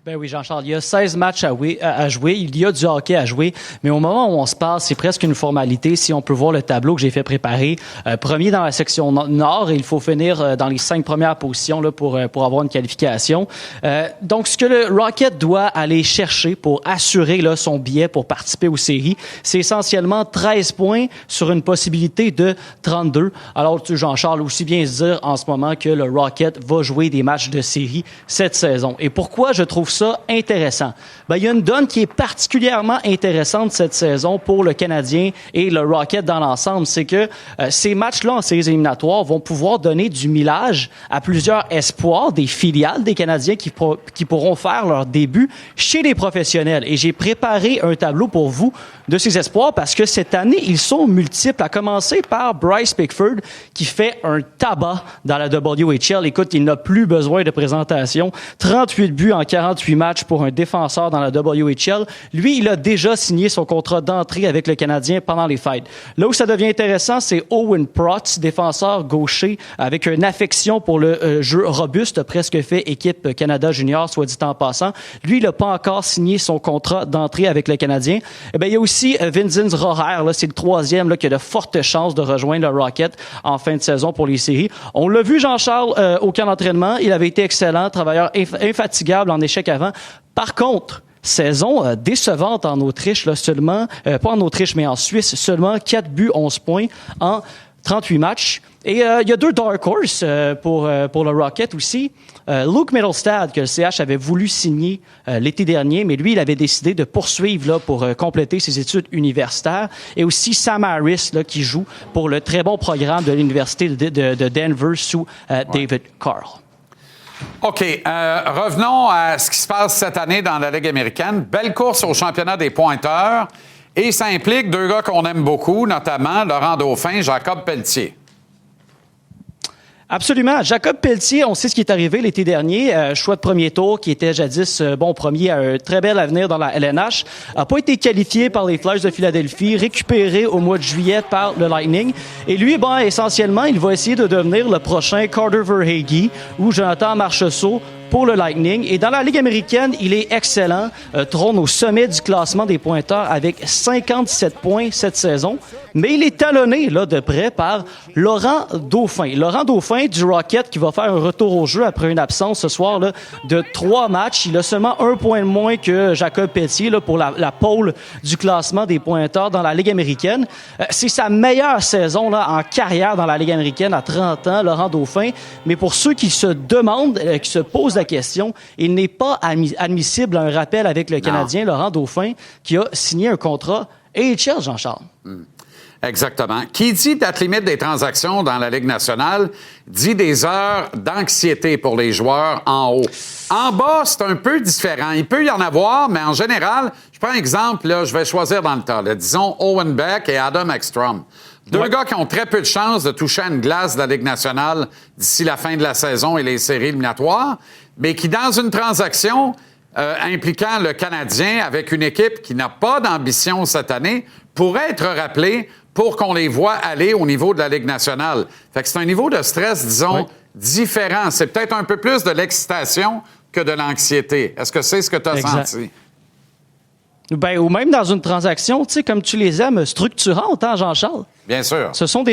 Ben oui, Jean-Charles, il y a 16 matchs à jouer, il y a du hockey à jouer, mais au moment où on se passe, c'est presque une formalité. Si on peut voir le tableau que j'ai fait préparer, premier dans la section nord, et il faut finir dans les 5 premières positions là, pour avoir une qualification. Donc, ce que le Rocket doit aller chercher pour assurer là, son billet pour participer aux séries, c'est essentiellement 13 points sur une possibilité de 32. Alors, Jean-Charles, aussi bien se dire en ce moment que le Rocket va jouer des matchs de séries cette saison. Et pourquoi je trouve ça intéressant? Ben, il y a une donne qui est particulièrement intéressante cette saison pour le Canadien et le Rocket dans l'ensemble. C'est que ces matchs-là en séries éliminatoires vont pouvoir donner du millage à plusieurs espoirs des filiales des Canadiens qui pourront faire leur début chez les professionnels. Et j'ai préparé un tableau pour vous de ces espoirs parce que cette année, ils sont multiples, à commencer par Bryce Pickford qui fait un tabac dans la WHL. Écoute, il n'a plus besoin de présentation. 38 buts en 48 matchs pour un défenseur dans la WHL. Lui, il a déjà signé son contrat d'entrée avec le Canadien pendant les fêtes. Là où ça devient intéressant, c'est Owen Protz, défenseur gaucher avec une affection pour le jeu robuste, presque fait équipe Canada Junior, soit dit en passant. Lui, il n'a pas encore signé son contrat d'entrée avec le Canadien. Eh bien, il y a aussi Vincent Rohrer, là, c'est le troisième là, qui a de fortes chances de rejoindre le Rocket en fin de saison pour les séries. On l'a vu, Jean-Charles, au camp d'entraînement. Il avait été excellent, travailleur infatigable en échec avant. Par contre, saison décevante en Autriche, là, seulement, pas en Autriche, mais en Suisse, seulement 4 buts, 11 points en 38 matchs. Et il y a 2 dark horse pour le Rocket aussi. Luke Mittelstadt, que le CH avait voulu signer l'été dernier, mais lui, il avait décidé de poursuivre là, pour compléter ses études universitaires. Et aussi Sam Harris, là, qui joue pour le très bon programme de l'Université de Denver sous David Carl. OK. Revenons à ce qui se passe cette année dans la Ligue américaine. Belle course au championnat des pointeurs. Et ça implique 2 gars qu'on aime beaucoup, notamment Laurent Dauphin, Jacob Pelletier. Absolument. Jacob Pelletier, on sait ce qui est arrivé l'été dernier. Choix de premier tour, qui était jadis premier à un très bel avenir dans la LNH. A pas été qualifié par les Flyers de Philadelphie, récupéré au mois de juillet par le Lightning. Et lui, essentiellement, il va essayer de devenir le prochain Carter Verhaeghe ou Jonathan Marchessault pour le Lightning. Et dans la Ligue américaine, il est excellent. Trône au sommet du classement des pointeurs avec 57 points cette saison. Mais il est talonné là, de près par Laurent Dauphin. Laurent Dauphin du Rocket qui va faire un retour au jeu après une absence ce soir là, de 3 matchs. Il a seulement 1 point de moins que Jacob Pelletier là, pour la pôle du classement des pointeurs dans la Ligue américaine. C'est sa meilleure saison là, en carrière dans la Ligue américaine à 30 ans, Laurent Dauphin. Mais pour ceux qui se demandent, qui se posent la question, il n'est pas admissible à un rappel avec le Canadien Laurent Dauphin qui a signé un contrat AHL, Jean-Charles. Exactement. Qui dit date limite des transactions dans la Ligue nationale dit des heures d'anxiété pour les joueurs en haut. En bas, c'est un peu différent. Il peut y en avoir, mais en général, je prends un exemple, là, je vais choisir dans le tas. Là, disons Owen Beck et Adam Ekstrom. 2 gars qui ont très peu de chances de toucher à une glace de la Ligue nationale d'ici la fin de la saison et les séries éliminatoires, mais qui, dans une transaction impliquant le Canadien avec une équipe qui n'a pas d'ambition cette année, pourrait être rappelée pour qu'on les voit aller au niveau de la Ligue nationale. Fait que c'est un niveau de stress, disons, différent. C'est peut-être un peu plus de l'excitation que de l'anxiété. Est-ce que c'est ce que tu as senti? Ben, ou même dans une transaction, tu sais, comme tu les aimes, structurante, hein, Jean-Charles? Bien sûr. Ce sont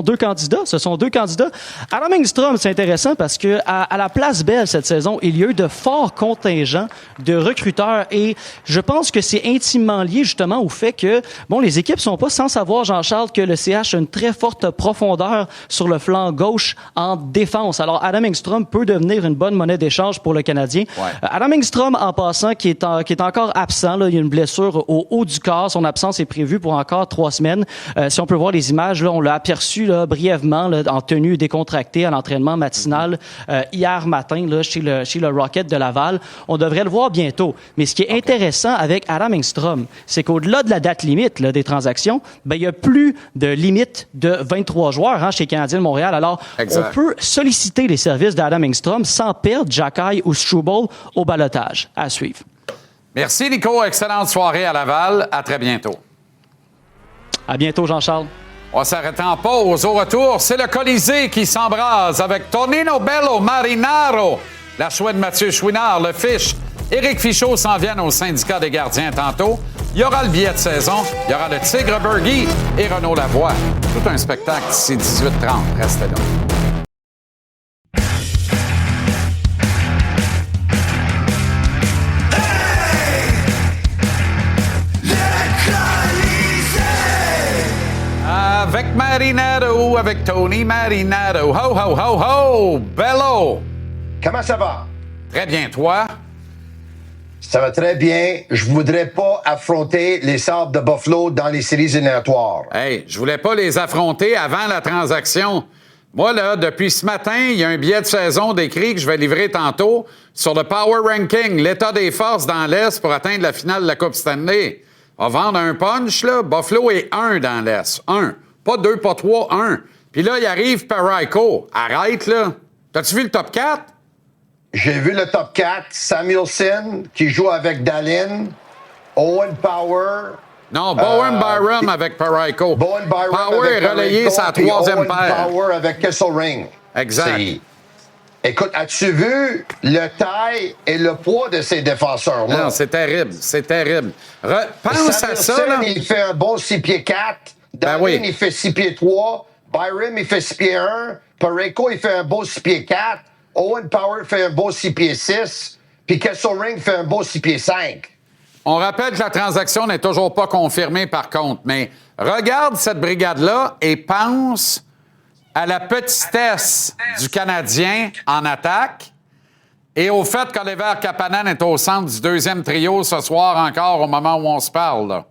2 candidats. Adam Engstrom, c'est intéressant parce que à la Place Belle cette saison, il y a eu de forts contingents de recruteurs et je pense que c'est intimement lié justement au fait que, les équipes sont pas sans savoir, Jean-Charles, que le CH a une très forte profondeur sur le flanc gauche en défense. Alors, Adam Engstrom peut devenir une bonne monnaie d'échange pour le Canadien. Ouais. Adam Engstrom, en passant, qui est encore absent, là, il y a une blessure au haut du corps. Son absence est prévue pour encore 3 semaines. Si on peut voir les les images, là, on l'a aperçu là, brièvement là, en tenue décontractée à l'entraînement matinal hier matin là, chez le Rocket de Laval. On devrait le voir bientôt. Mais ce qui est intéressant avec Adam Engstrom, c'est qu'au-delà de la date limite là, des transactions, ben, il n'y a plus de limite de 23 joueurs chez Canadien de Montréal. Alors, on peut solliciter les services d'Adam Engstrom sans perdre Xhekaj ou Struble au ballottage. À suivre. Merci, Nico. Excellente soirée à Laval. À très bientôt. À bientôt, Jean-Charles. On va s'arrêter en pause. Au retour, c'est le Colisée qui s'embrase avec Tonino Bello Marinaro, la chouette Mathieu Chouinard, le Fish. Éric Fichaud s'en vient au syndicat des gardiens tantôt. Il y aura le billet de saison, il y aura le Tigre Bergy et Renaud Lavoie. Tout un spectacle d'ici 18h30. Restez là. Avec Marinaro, avec Tony Marinaro. Ho, ho, ho, ho! Bello! Comment ça va? Très bien, toi? Ça va très bien. Je voudrais pas affronter les Sabres de Buffalo dans les séries éliminatoires. Hey, je voulais pas les affronter avant la transaction. Moi, là, depuis ce matin, il y a un billet de saison décrit que je vais livrer tantôt sur le Power Ranking, l'état des forces dans l'Est pour atteindre la finale de la Coupe Stanley. On va vendre un punch, là. Buffalo est 1 dans l'Est. 1. Pas 2, pas 3, 1. Puis là, il arrive Parayko. Arrête, là. T'as-tu vu le top 4? J'ai vu le top 4. Samuelson, qui joue avec Dallin. Owen Power. Non, Bowen Byram avec Parayko. Bowen Byram Power avec est relayé Parayko, sa puis troisième Owen paire. Power avec Kesselring. Exact. Écoute, as-tu vu le taille et le poids de ces défenseurs-là? Non, c'est terrible. C'est terrible. Pense à ça, là. Il fait un bon 6 pieds 4. Dallin, oui. il fait 6 pieds 3. Byram, il fait 6 pieds 1. Parayko, il fait un beau 6 pieds 4. Owen Power fait un beau 6 pieds 6. Puis Kesselring fait un beau 6 pieds 5. On rappelle que la transaction n'est toujours pas confirmée, par contre, mais regarde cette brigade-là et pense à la petitesse du Canadien en attaque et au fait qu'Oliver Kapanen est au centre du deuxième trio ce soir encore au moment où on se parle. Là.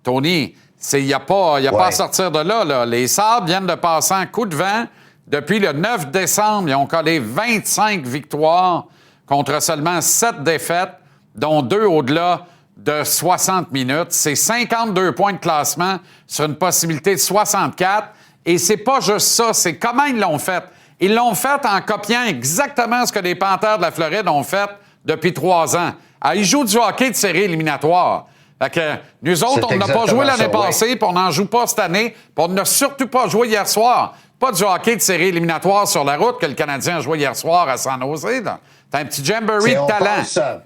Tony, il n'y a pas à sortir de là, là. Les Sabres viennent de passer un coup de vent. Depuis le 9 décembre, ils ont collé 25 victoires contre seulement 7 défaites, dont 2 au-delà de 60 minutes. C'est 52 points de classement sur une possibilité de 64. Et c'est pas juste ça, c'est comment ils l'ont fait. Ils l'ont fait en copiant exactement ce que les Panthères de la Floride ont fait depuis 3 ans. Alors, ils jouent du hockey de série éliminatoire. Fait que nous autres, on n'a pas joué l'année passée, puis on n'en joue pas cette année, puis on n'a surtout pas joué hier soir. Pas du hockey de série éliminatoire sur la route que le Canadien a joué hier soir à San Jose. T'as un petit jamboree de talent.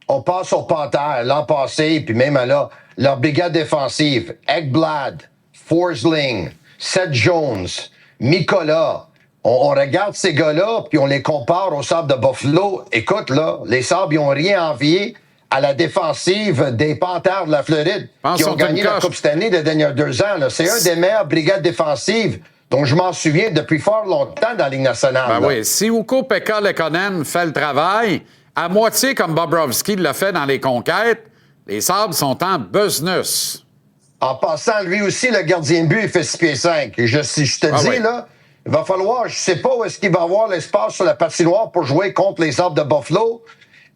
On passe aux Panthères l'an passé, puis même là, leur brigade défensive, Ekblad, Forsling, Seth Jones, Mikola. On regarde ces gars-là, puis on les compare aux Sabres de Buffalo. Écoute, là, les Sabres, ils n'ont rien envié à la défensive des Panthères de la Floride, qui ont gagné la Coupe Stanley les dernières 2 ans. Là. C'est un des meilleures brigades défensives dont je m'en souviens depuis fort longtemps dans la Ligue nationale. Ben oui, si Ukko-Pekka Lekkonen fait le travail, à moitié comme Bobrovski l'a fait dans les conquêtes, les Sabres sont en business. En passant, lui aussi, le gardien de but, il fait 6 pieds 5. Je te dis, là, il va falloir, je sais pas où est-ce qu'il va avoir l'espace sur la patinoire pour jouer contre les Sabres de Buffalo.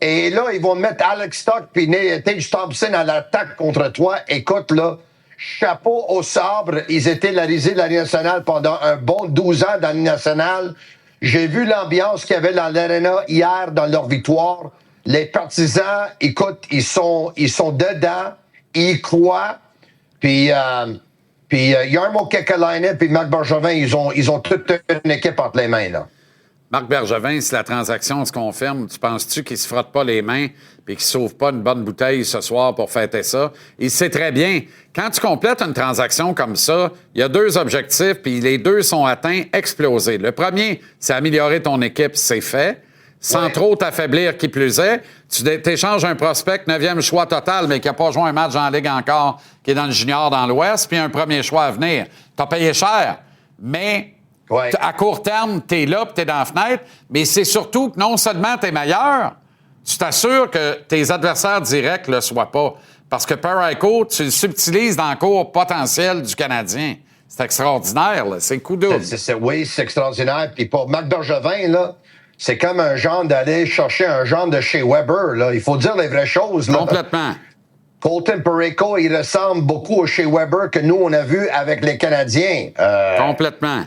Et là, ils vont mettre Alex Stock puis Tage Thompson à l'attaque contre toi. Écoute, là, chapeau aux Sabres. Ils étaient la risée de la Ligue nationale pendant un bon 12 ans dans la Ligue nationale. J'ai vu l'ambiance qu'il y avait dans l'Arena hier dans leur victoire. Les partisans, écoute, ils sont dedans. Ils y croient. Puis Jarmo Kekalainen puis Marc Bergevin, ils ont toute une équipe entre les mains, là. Marc Bergevin, si la transaction se confirme, tu penses-tu qu'il se frotte pas les mains et qu'il sauve pas une bonne bouteille ce soir pour fêter ça? Il sait très bien. Quand tu complètes une transaction comme ça, il y a 2 objectifs, puis les 2 sont atteints, exploser. Le premier, c'est améliorer ton équipe, c'est fait. Sans trop t'affaiblir, qui plus est. Tu t'échanges un prospect 9e choix total, mais qui n'a pas joué un match en Ligue encore, qui est dans le junior dans l'Ouest, puis un premier choix à venir. Tu as payé cher, mais à court terme, tu es là, puis tu es dans la fenêtre, mais c'est surtout que non seulement tu es meilleur, tu t'assures que tes adversaires directs ne le soient pas. Parce que Parayko, tu le subtilises dans le cours potentiel du Canadien. C'est extraordinaire, là. C'est coup double. Oui, c'est extraordinaire. Puis pour Marc Bergevin, là, c'est comme un genre d'aller chercher un genre de chez Weber. Là. Il faut dire les vraies choses. Là. Complètement. Colton Parayko, il ressemble beaucoup au chez Weber que nous, on a vu avec les Canadiens. Complètement.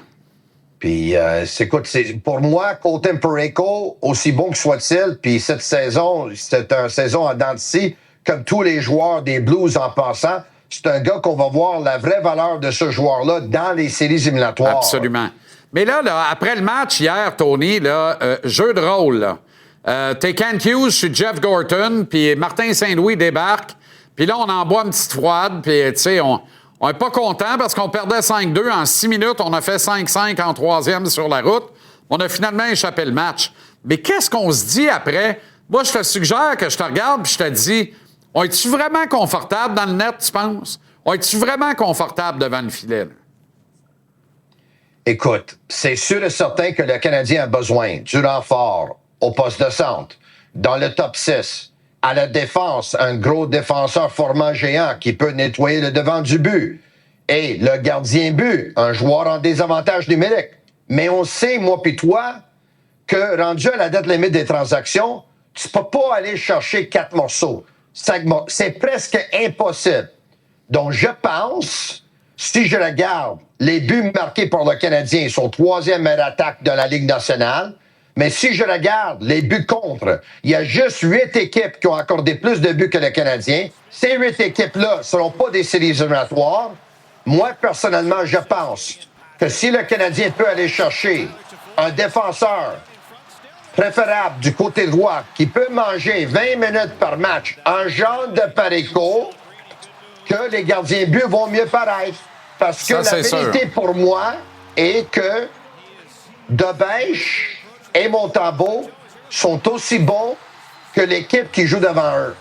Puis, écoute, pour moi, Colton Parayko, aussi bon que soit-il, puis cette saison, c'est une saison en dents de scie, comme tous les joueurs des Blues en passant. C'est un gars qu'on va voir la vraie valeur de ce joueur-là dans les séries éliminatoires. Absolument. Mais là, après le match hier, Tony, là, jeu de rôle, là. T'es Kent Hughes, je suis Jeff Gorton, puis Martin Saint-Louis débarque, puis là, on en boit une petite froide, puis tu sais, on n'est pas content parce qu'on perdait 5-2 en 6 minutes, on a fait 5-5 en troisième sur la route, on a finalement échappé le match. Mais qu'est-ce qu'on se dit après? Moi, je te suggère que je te regarde puis je te dis, on est-tu vraiment confortable dans le net, tu penses? On est-tu vraiment confortable devant le filet, là? Écoute, c'est sûr et certain que le Canadien a besoin du renfort au poste de centre, dans le top 6, à la défense, un gros défenseur formant géant qui peut nettoyer le devant du but, et le gardien but, un joueur en désavantage numérique. Mais on sait, moi puis toi, que rendu à la date limite des transactions, tu peux pas aller chercher 4 morceaux. C'est presque impossible. Donc, je pense, si je regarde les buts marqués par le Canadien, sont 3e meilleure attaque de la Ligue nationale. Mais si je regarde les buts contre, il y a juste 8 équipes qui ont accordé plus de buts que le Canadien. Ces 8 équipes-là ne seront pas des séries éliminatoires. Moi, personnellement, je pense que si le Canadien peut aller chercher un défenseur préférable du côté droit qui peut manger 20 minutes par match, un genre de Parayko, que les gardiens buts vont mieux paraître. Parce que ça, la vérité pour moi est que Debèche et Montembeault sont aussi bons que l'équipe qui joue devant eux.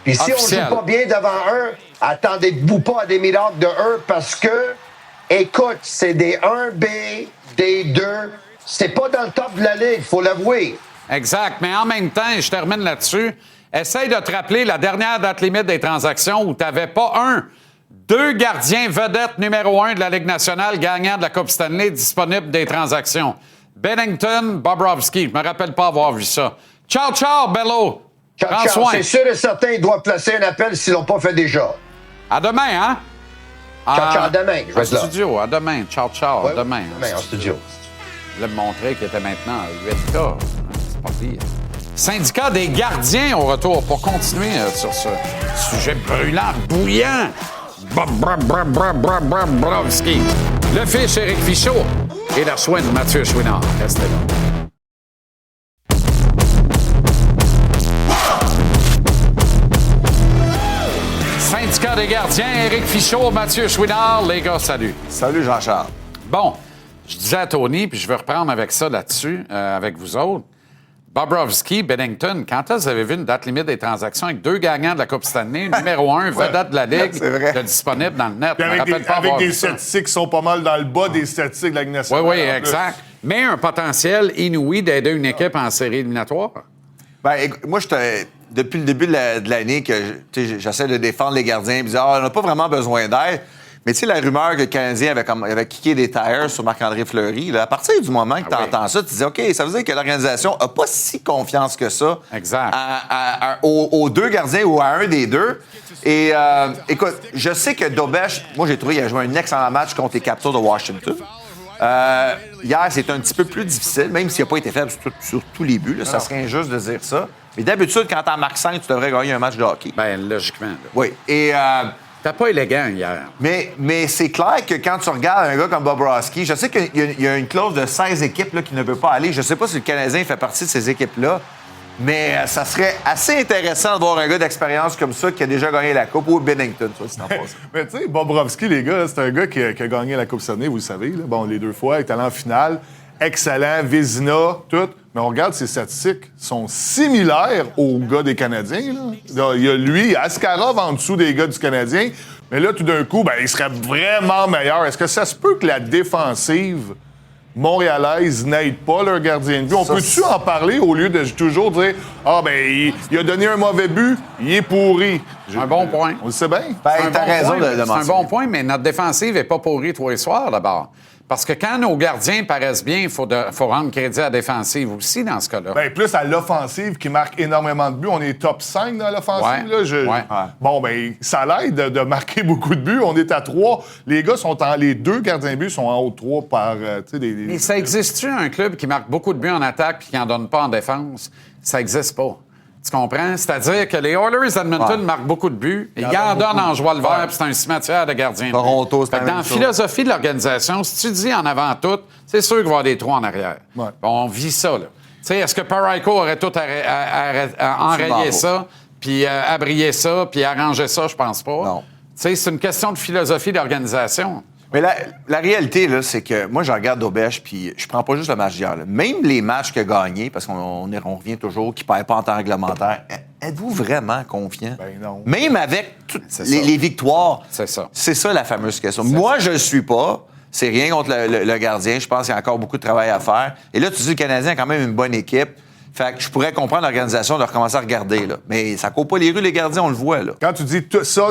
Puis si on joue pas bien devant eux, attendez-vous pas à des miracles de eux parce que, écoute, c'est des 1B, des 2. C'est pas dans le top de la Ligue, il faut l'avouer. Exact. Mais en même temps, et je termine là-dessus, essaye de te rappeler la dernière date limite des transactions où tu n'avais pas 2 gardiens vedettes numéro 1 de la Ligue nationale gagnant de la Coupe Stanley disponibles des transactions. Bennington, Bobrovsky. Je me rappelle pas avoir vu ça. Ciao, ciao, Bello. Prends soin. C'est sûr et certain, ils doivent placer un appel s'ils l'ont pas fait déjà. À demain, hein? Ciao, ciao, à demain. Je vais être là. Studio, à demain. Ciao, ciao, à demain. Demain, en studio. Je voulais me montrer qu'il était maintenant à 8K. C'est pas pire. Syndicat des gardiens au retour pour continuer sur ce sujet brûlant, bouillant. Bobrovsky. Le fiche Éric Fichaud et la soin de Mathieu Chouinard. Restez là. Syndicat des gardiens, Éric Fichaud, Mathieu Chouinard. Les gars, salut. Salut, Jean-Charles. Bon, je disais à Tony, puis je vais reprendre avec ça là-dessus, avec vous autres. Bobrovsky, Bennington, quand est-ce que vous avez vu une date limite des transactions avec 2 gagnants de la Coupe Stanley, numéro 1, vedette de la Ligue, disponible dans le net? Avec des statistiques qui sont pas mal dans le bas des statistiques de la Ligue nationale. Oui, exact. Mais un potentiel inouï d'aider une équipe en série éliminatoire? Ben, moi, depuis le début de l'année, que j'essaie de défendre les gardiens et dire, on n'a pas vraiment besoin d'aide. Mais tu sais, la rumeur que le Canadien avait kické des tires sur Marc-André Fleury, là, à partir du moment que tu entends ça, tu dis, OK, ça veut dire que l'organisation n'a pas si confiance que ça aux 2 gardiens ou à un des 2. Et écoute, je sais que Dobèche, moi, j'ai trouvé qu'il a joué un excellent match contre les Capitals de Washington. Hier, c'est un petit peu plus difficile, même s'il n'a pas été faible sur tous les buts. Là, ça serait injuste de dire ça. Mais d'habitude, quand t'en marques 5, tu devrais gagner un match de hockey. Bien, logiquement. Là. Oui. Et t'as pas élégant hier. Mais c'est clair que quand tu regardes un gars comme Bobrovsky, je sais qu'il y a une clause de 16 équipes là, qui ne veut pas aller. Je sais pas si le Canadien fait partie de ces équipes-là. Mais ça serait assez intéressant de voir un gars d'expérience comme ça qui a déjà gagné la Coupe, ou Bennington, toi, si t'en passes. Mais tu sais, Bobrovsky, les gars, c'est un gars qui a gagné la Coupe Stanley, vous le savez. Là. Bon, les 2 fois, il est allé en finale. Excellent, Vézina, tout. Mais on regarde ses statistiques, sont similaires aux gars des Canadiens. Là. Il y a lui, Askarov en dessous des gars du Canadien. Mais là, tout d'un coup, il serait vraiment meilleur. Est-ce que ça se peut que la défensive montréalaises n'aident pas leur gardien de but. On peut-tu en parler au lieu de toujours dire « Ah, ben, il a donné un mauvais but, il est pourri. » Un bon point. On le sait bien. Ben, t'as raison de C'est un mentionner. bon point, mais notre défensive n'est pas pourrie tous les soirs, d'abord. Parce que quand nos gardiens paraissent bien, il faut rendre crédit à la défensive aussi dans ce cas-là. Ben, plus à l'offensive qui marque énormément de buts. On est top 5 dans l'offensive. Ouais. Là. Bon, ben, ça l'aide de marquer beaucoup de buts. On est à 3. Les gars les 2 gardiens de but sont en haut de 3 par Mais ça existe-tu un club qui marque beaucoup de buts en attaque puis qui n'en donne pas en défense? Ça n'existe pas. Tu comprends? C'est-à-dire que les Oilers d'Edmonton marquent beaucoup de buts. Ils en donnent en joie le vert, puis c'est un cimetière de gardiens. Toronto, c'est la Dans même la chose. philosophie de l'organisation, si tu dis en avant tout, c'est sûr qu'il va y avoir des trous en arrière. Ouais. On vit ça, là. Tu sais, est-ce que Parayko aurait tout enrayé ça, puis abrié ça, puis arrangé ça? Je pense pas. Non. Tu sais, c'est une question de philosophie d'organisation. Mais la réalité, là, c'est que moi, je regarde Daubèche, puis je prends pas juste le match d'hier. Là. Même les matchs qu'il a gagnés, parce qu'on revient toujours, qu'il ne perd pas en temps réglementaire, êtes-vous vraiment confiant? Ben non. Même avec les victoires. C'est ça. C'est ça la fameuse question. Moi, je ne le suis pas. C'est rien contre le gardien. Je pense qu'il y a encore beaucoup de travail à faire. Et là, tu dis que le Canadien a quand même une bonne équipe. Fait que je pourrais comprendre l'organisation de recommencer à regarder, là. Mais ça court pas les rues, les gardiens, on le voit, là. Quand tu dis ça,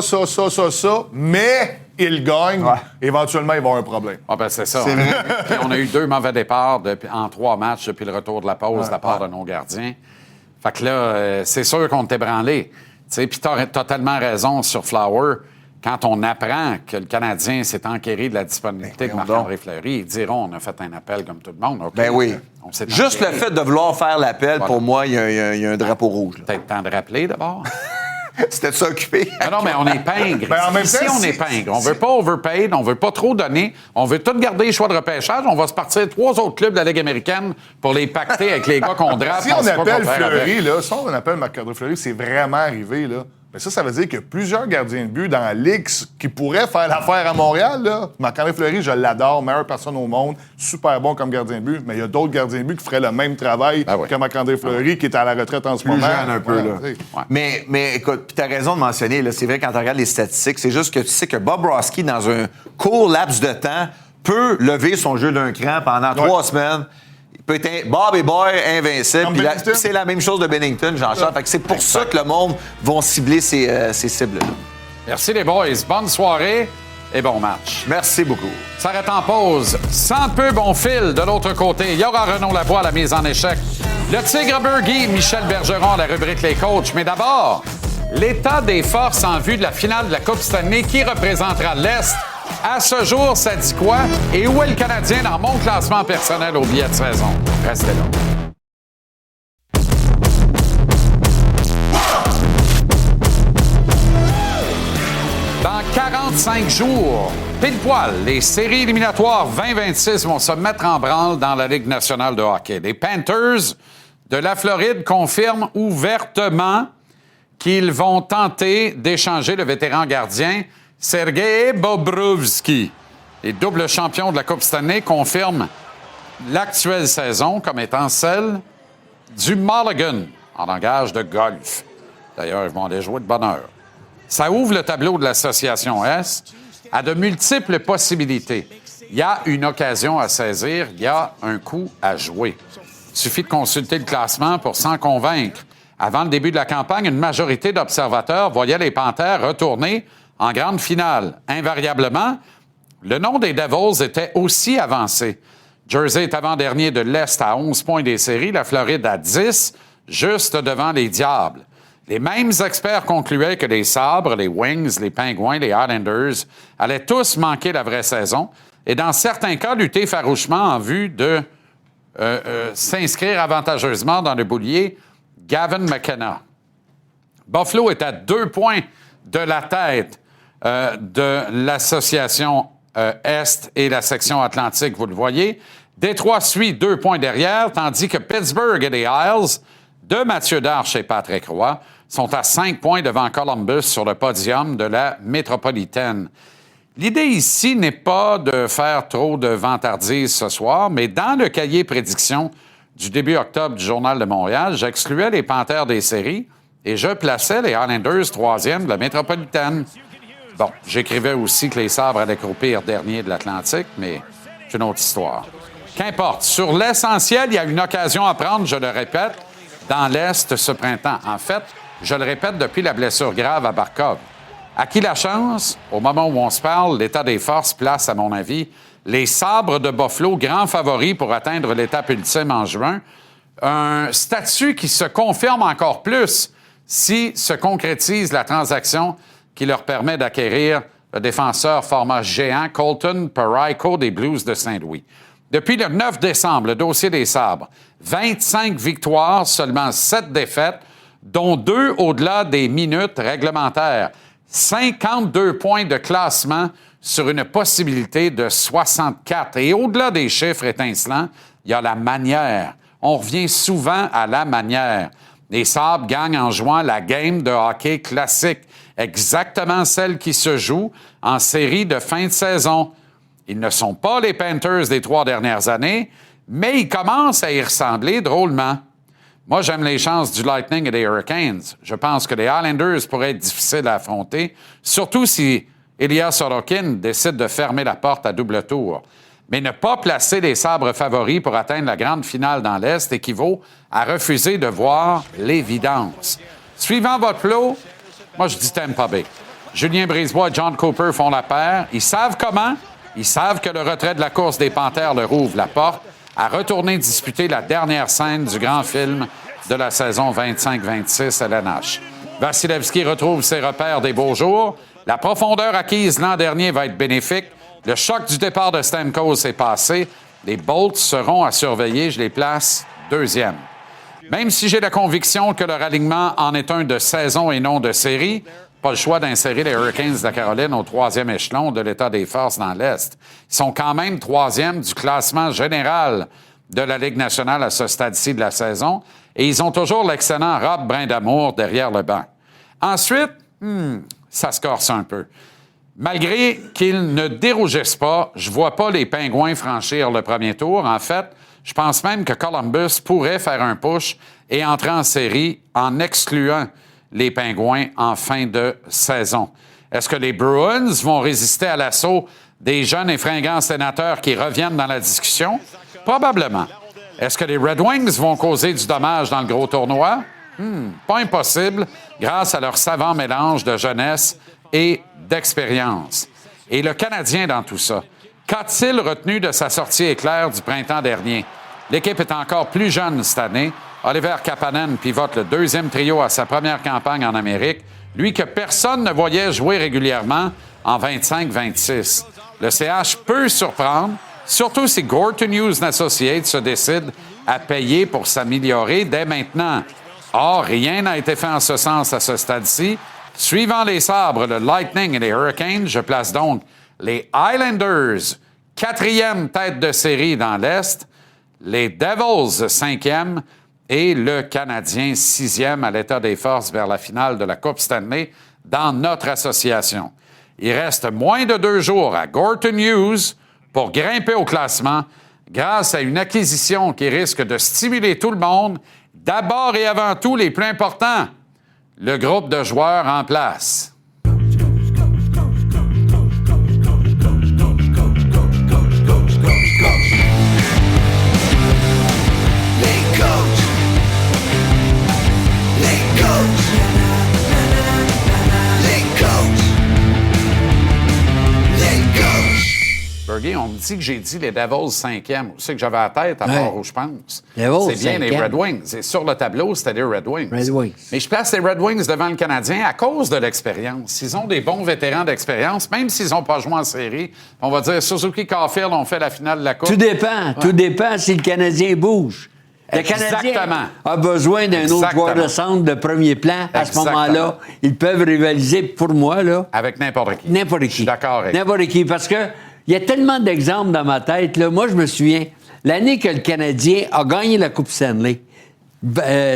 mais il gagne, éventuellement, il va avoir un problème. Ah ben c'est ça. C'est vrai. Puis on a eu 2 mauvais départs en 3 matchs depuis le retour de la pause de la part de nos gardiens. Fait que là, c'est sûr qu'on t'est branlé. Puis t'as tellement raison sur Flower. Quand on apprend que le Canadien s'est enquéré de la disponibilité de Marc-André Fleury, ils diront on a fait un appel comme tout le monde. Okay, Ben oui. on s'est Juste enquéré. le fait de vouloir faire l'appel, pour moi, il y a un drapeau rouge, là. Peut-être temps de rappeler d'abord. C'était ça occupé? Non, mais on est pingre. Ben, en même Ici, temps, on est pingre. On veut pas overpaid, on veut pas trop donner. On veut tout garder les choix de repêchage. On va se partir 3 autres clubs de la Ligue américaine pour les pacter avec les gars qu'on drape. Si on sait pas appelle quoi faire Fleury, avec. là, si on appelle Marc-André Fleury, c'est vraiment arrivé, là. Mais ça veut dire qu'il y a plusieurs gardiens de but dans la Ligue qui pourraient faire l'affaire à Montréal, là. Marc-André Fleury, je l'adore, meilleure personne au monde, super bon comme gardien de but, mais il y a d'autres gardiens de but qui feraient le même travail que Marc-André Fleury, qui est à la retraite en ce moment. Plus jeune un peu, là. Ouais. Mais écoute, puis t'as raison de mentionner, là, c'est vrai, quand tu regardes les statistiques, c'est juste que tu sais que Bob Roski, dans un court laps de temps, peut lever son jeu d'un cran pendant 3 semaines. Il peut être Bobby Boy invincible. Comme Puis Bennington. c'est la même chose de Bennington, Jean-Charles. Fait que c'est pour ça que le monde va cibler ces cibles-là. Merci les boys. Bonne soirée et bon match. Merci beaucoup. S'arrête en pause. Sans peu bon fil de l'autre côté. Il y aura Renaud Lavoie à la mise en échec. Le Tigre Burgy, Michel Bergeron à la rubrique Les Coachs. Mais d'abord, l'état des forces en vue de la finale de la Coupe Stanley qui représentera l'Est. À ce jour, ça dit quoi? Et où est le Canadien dans mon classement personnel au billet de saison? Restez là. Dans 45 jours, pile poil, les séries éliminatoires 2026 vont se mettre en branle dans la Ligue nationale de hockey. Les Panthers de la Floride confirment ouvertement qu'ils vont tenter d'échanger le vétéran gardien Sergei Bobrovsky. Les doubles champions de la Coupe Stanley confirment l'actuelle saison comme étant celle du Mulligan en langage de golf. D'ailleurs, ils vont aller jouer de bonne heure. Ça ouvre le tableau de l'Association Est à de multiples possibilités. Il y a une occasion à saisir, il y a un coup à jouer. Il suffit de consulter le classement pour s'en convaincre. Avant le début de la campagne, une majorité d'observateurs voyaient les Panthers retourner en grande finale. Invariablement, le nom des Devils était aussi avancé. Jersey est avant-dernier de l'Est à 11 points des séries, la Floride à 10, juste devant les Diables. Les mêmes experts concluaient que les Sabres, les Wings, les Pingouins, les Islanders allaient tous manquer la vraie saison et dans certains cas lutter farouchement en vue de s'inscrire avantageusement dans le boulier Gavin McKenna. Buffalo est à 2 points de la tête de l'association Est et la section Atlantique, vous le voyez. Détroit suit 2 points derrière, tandis que Pittsburgh et les Isles de Mathieu Darche et Patrick Roy sont à 5 points devant Columbus sur le podium de la métropolitaine. L'idée ici n'est pas de faire trop de vantardises ce soir, mais dans le cahier prédiction du début octobre du Journal de Montréal, j'excluais les Panthers des séries et je plaçais les Islanders 3e de la métropolitaine. Bon, j'écrivais aussi que les Sabres allaient croupir dernier de l'Atlantique, mais c'est une autre histoire. Qu'importe. Sur l'essentiel, il y a une occasion à prendre, je le répète, dans l'Est ce printemps. En fait, je le répète depuis la blessure grave à Barkov. À qui la chance? Au moment où on se parle, l'état des forces place, à mon avis, les Sabres de Buffalo, grands favoris pour atteindre l'étape ultime en juin. Un statut qui se confirme encore plus si se concrétise la transaction qui leur permet d'acquérir le défenseur format géant Colton Parayko des Blues de Saint-Louis. Depuis le 9 décembre, le dossier des Sabres, 25 victoires, seulement 7 défaites, dont 2 au-delà des minutes réglementaires. 52 points de classement sur une possibilité de 64. Et au-delà des chiffres étincelants, il y a la manière. On revient souvent à la manière. Les Sabres gagnent en jouant la game de hockey classique, exactement celle qui se joue en série de fin de saison. Ils ne sont pas les Panthers des 3 dernières années, mais ils commencent à y ressembler drôlement. Moi, j'aime les chances du Lightning et des Hurricanes. Je pense que les Islanders pourraient être difficiles à affronter, surtout si Ilya Sorokin décide de fermer la porte à double tour. Mais ne pas placer les Sabres favoris pour atteindre la grande finale dans l'Est équivaut à refuser de voir l'évidence. Suivant votre flot, moi, je dis Tampa Bay. Julien Brisebois et John Cooper font la paire. Ils savent comment. Ils savent que le retrait de la course des Panthères leur ouvre la porte à retourner disputer la dernière scène du grand film de la saison 25-26 à LNH. Vasilevski retrouve ses repères des beaux jours. La profondeur acquise l'an dernier va être bénéfique. Le choc du départ de Stamkos est passé. Les Bolts seront à surveiller. Je les place deuxième. Même si j'ai la conviction que leur alignement en est un de saison et non de série, pas le choix d'insérer les Hurricanes de la Caroline au 3e échelon de l'état des forces dans l'Est. Ils sont quand même 3e du classement général de la Ligue nationale à ce stade-ci de la saison et ils ont toujours l'excellent Rob Brindamour derrière le banc. Ensuite, ça se corse un peu. Malgré qu'ils ne dérougissent pas, je vois pas les Pingouins franchir le premier tour. En fait, je pense même que Columbus pourrait faire un push et entrer en série en excluant les Pingouins en fin de saison. Est-ce que les Bruins vont résister à l'assaut des jeunes et fringants sénateurs qui reviennent dans la discussion? Probablement. Est-ce que les Red Wings vont causer du dommage dans le gros tournoi? Pas impossible, grâce à leur savant mélange de jeunesse et d'expérience. Et le Canadien dans tout ça, qu'a-t-il retenu de sa sortie éclair du printemps dernier? L'équipe est encore plus jeune cette année. Oliver Kapanen pivote le deuxième trio à sa première campagne en Amérique, lui que personne ne voyait jouer régulièrement en 25-26. Le CH peut surprendre, surtout si Gorton Hughes Associates se décide à payer pour s'améliorer dès maintenant. Or, rien n'a été fait en ce sens à ce stade-ci. Suivant les Sabres, le Lightning et les Hurricanes, je place donc les Islanders, 4e tête de série dans l'Est, les Devils, 5e, et le Canadien, 6e à l'état des forces vers la finale de la Coupe Stanley dans notre association. Il reste moins de 2 jours à Gorton Hughes pour grimper au classement grâce à une acquisition qui risque de stimuler tout le monde, d'abord et avant tout les plus importants, le groupe de joueurs en place. Bergie, on me dit que j'ai dit les Devils 5e. C'est que j'avais la tête à part où je pense. Devils, c'est bien 5e. les Red Wings. Et sur le tableau, c'était les Red Wings. Red Wings. Mais je place les Red Wings devant le Canadien à cause de l'expérience. Ils ont des bons vétérans d'expérience, même s'ils n'ont pas joué en série. On va dire Suzuki Caulfield ont fait la finale de la Coupe. Tout dépend. Tout dépend si le Canadien bouge. Le Canadien a besoin d'un autre joueur de centre de premier plan. À ce moment-là, ils peuvent rivaliser, pour moi, là. Avec n'importe qui. N'importe qui. Je suis d'accord avec n'importe qui. Parce que il y a tellement d'exemples dans ma tête. Là. Moi, je me souviens, l'année que le Canadien a gagné la Coupe Stanley,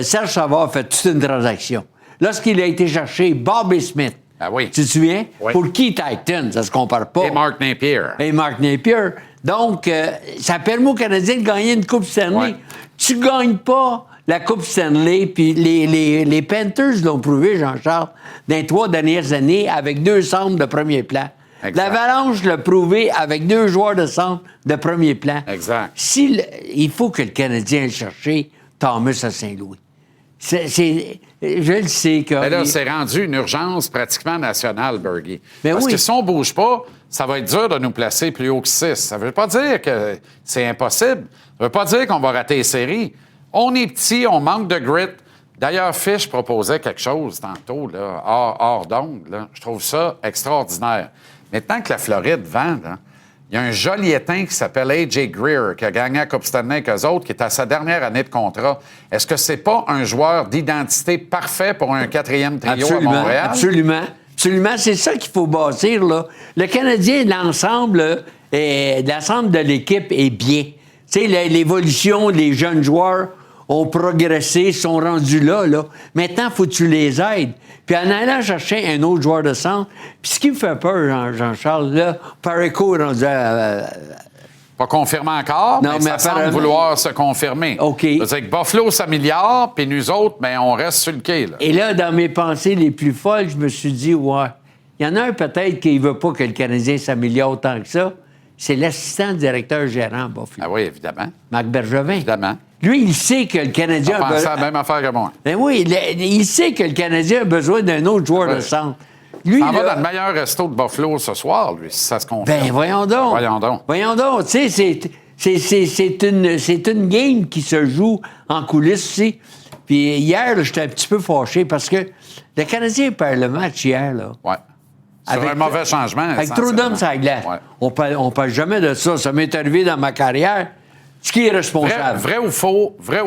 Serge Savard a fait toute une transaction. Lorsqu'il a été chercher Bobby Smith, ah oui. Tu te souviens? Oui. Pour Keith Aiton, ça se compare pas. Et Mark Napier. Donc, ça permet aux Canadiens de gagner une Coupe Stanley. Ouais. Tu gagnes pas la Coupe Stanley, puis les Panthers l'ont prouvé, Jean-Charles, dans les 3 dernières années, avec 2 centres de premier plan. Exact. L'Avalanche l'a prouvé avec 2 joueurs de centre de premier plan. Exact. Il faut que le Canadien aille chercher Thomas à Saint-Louis. Je le sais que... Mais là, c'est rendu une urgence pratiquement nationale, Bergie. Mais Parce oui. que si on ne bouge pas, ça va être dur de nous placer plus haut que 6. Ça ne veut pas dire que c'est impossible. Ça ne veut pas dire qu'on va rater les séries. On est petit, on manque de grit. D'ailleurs, Fish proposait quelque chose tantôt, là, hors d'onde. Là. Je trouve ça extraordinaire. Maintenant que la Floride vend, là, il y a un Jolietin qui s'appelle A.J. Greer, qui a gagné la Coupe Stanley avec eux autres, qui est à sa dernière année de contrat. Est-ce que c'est pas un joueur d'identité parfait pour un 4e trio à Montréal? Absolument. Absolument. C'est ça qu'il faut bâtir, là. Le Canadien, l'ensemble de l'équipe est bien. Tu sais, l'évolution des jeunes joueurs ont progressé, sont rendus là. Maintenant, il faut que tu les aides. Puis en allant chercher un autre joueur de centre, puis ce qui me fait peur, Jean-Charles, là, Parayko est rendu Pas confirmé encore, Non, mais mais ça semble apparemment- vouloir se confirmer. OK. Ça veut dire que Buffalo s'améliore, puis nous autres, ben, on reste sur le quai. Là. Et là, dans mes pensées les plus folles, je me suis dit, ouais, il y en a un peut-être qui ne veut pas que le Canadien s'améliore autant que ça. C'est l'assistant directeur gérant, Buffalo. Ah oui, évidemment. Marc Bergevin. Évidemment. Lui, il sait que le Canadien On a pensait à la même affaire que moi. Ben oui, il sait que le Canadien a besoin d'un autre joueur de centre. Lui, On va là- dans le meilleur resto de Buffalo ce soir, lui, si ça se confirme. Ben voyons donc. Voyons donc. Voyons donc. Tu sais, c'est une game qui se joue en coulisses aussi. Puis hier, j'étais un petit peu fâché parce que le Canadien perd le match hier, là. Ouais. Sur un mauvais changement. Avec trop d'hommes sur la glace. Ouais. On parle jamais de ça. Ça m'est arrivé dans ma carrière. Ce qui est responsable. Vrai ou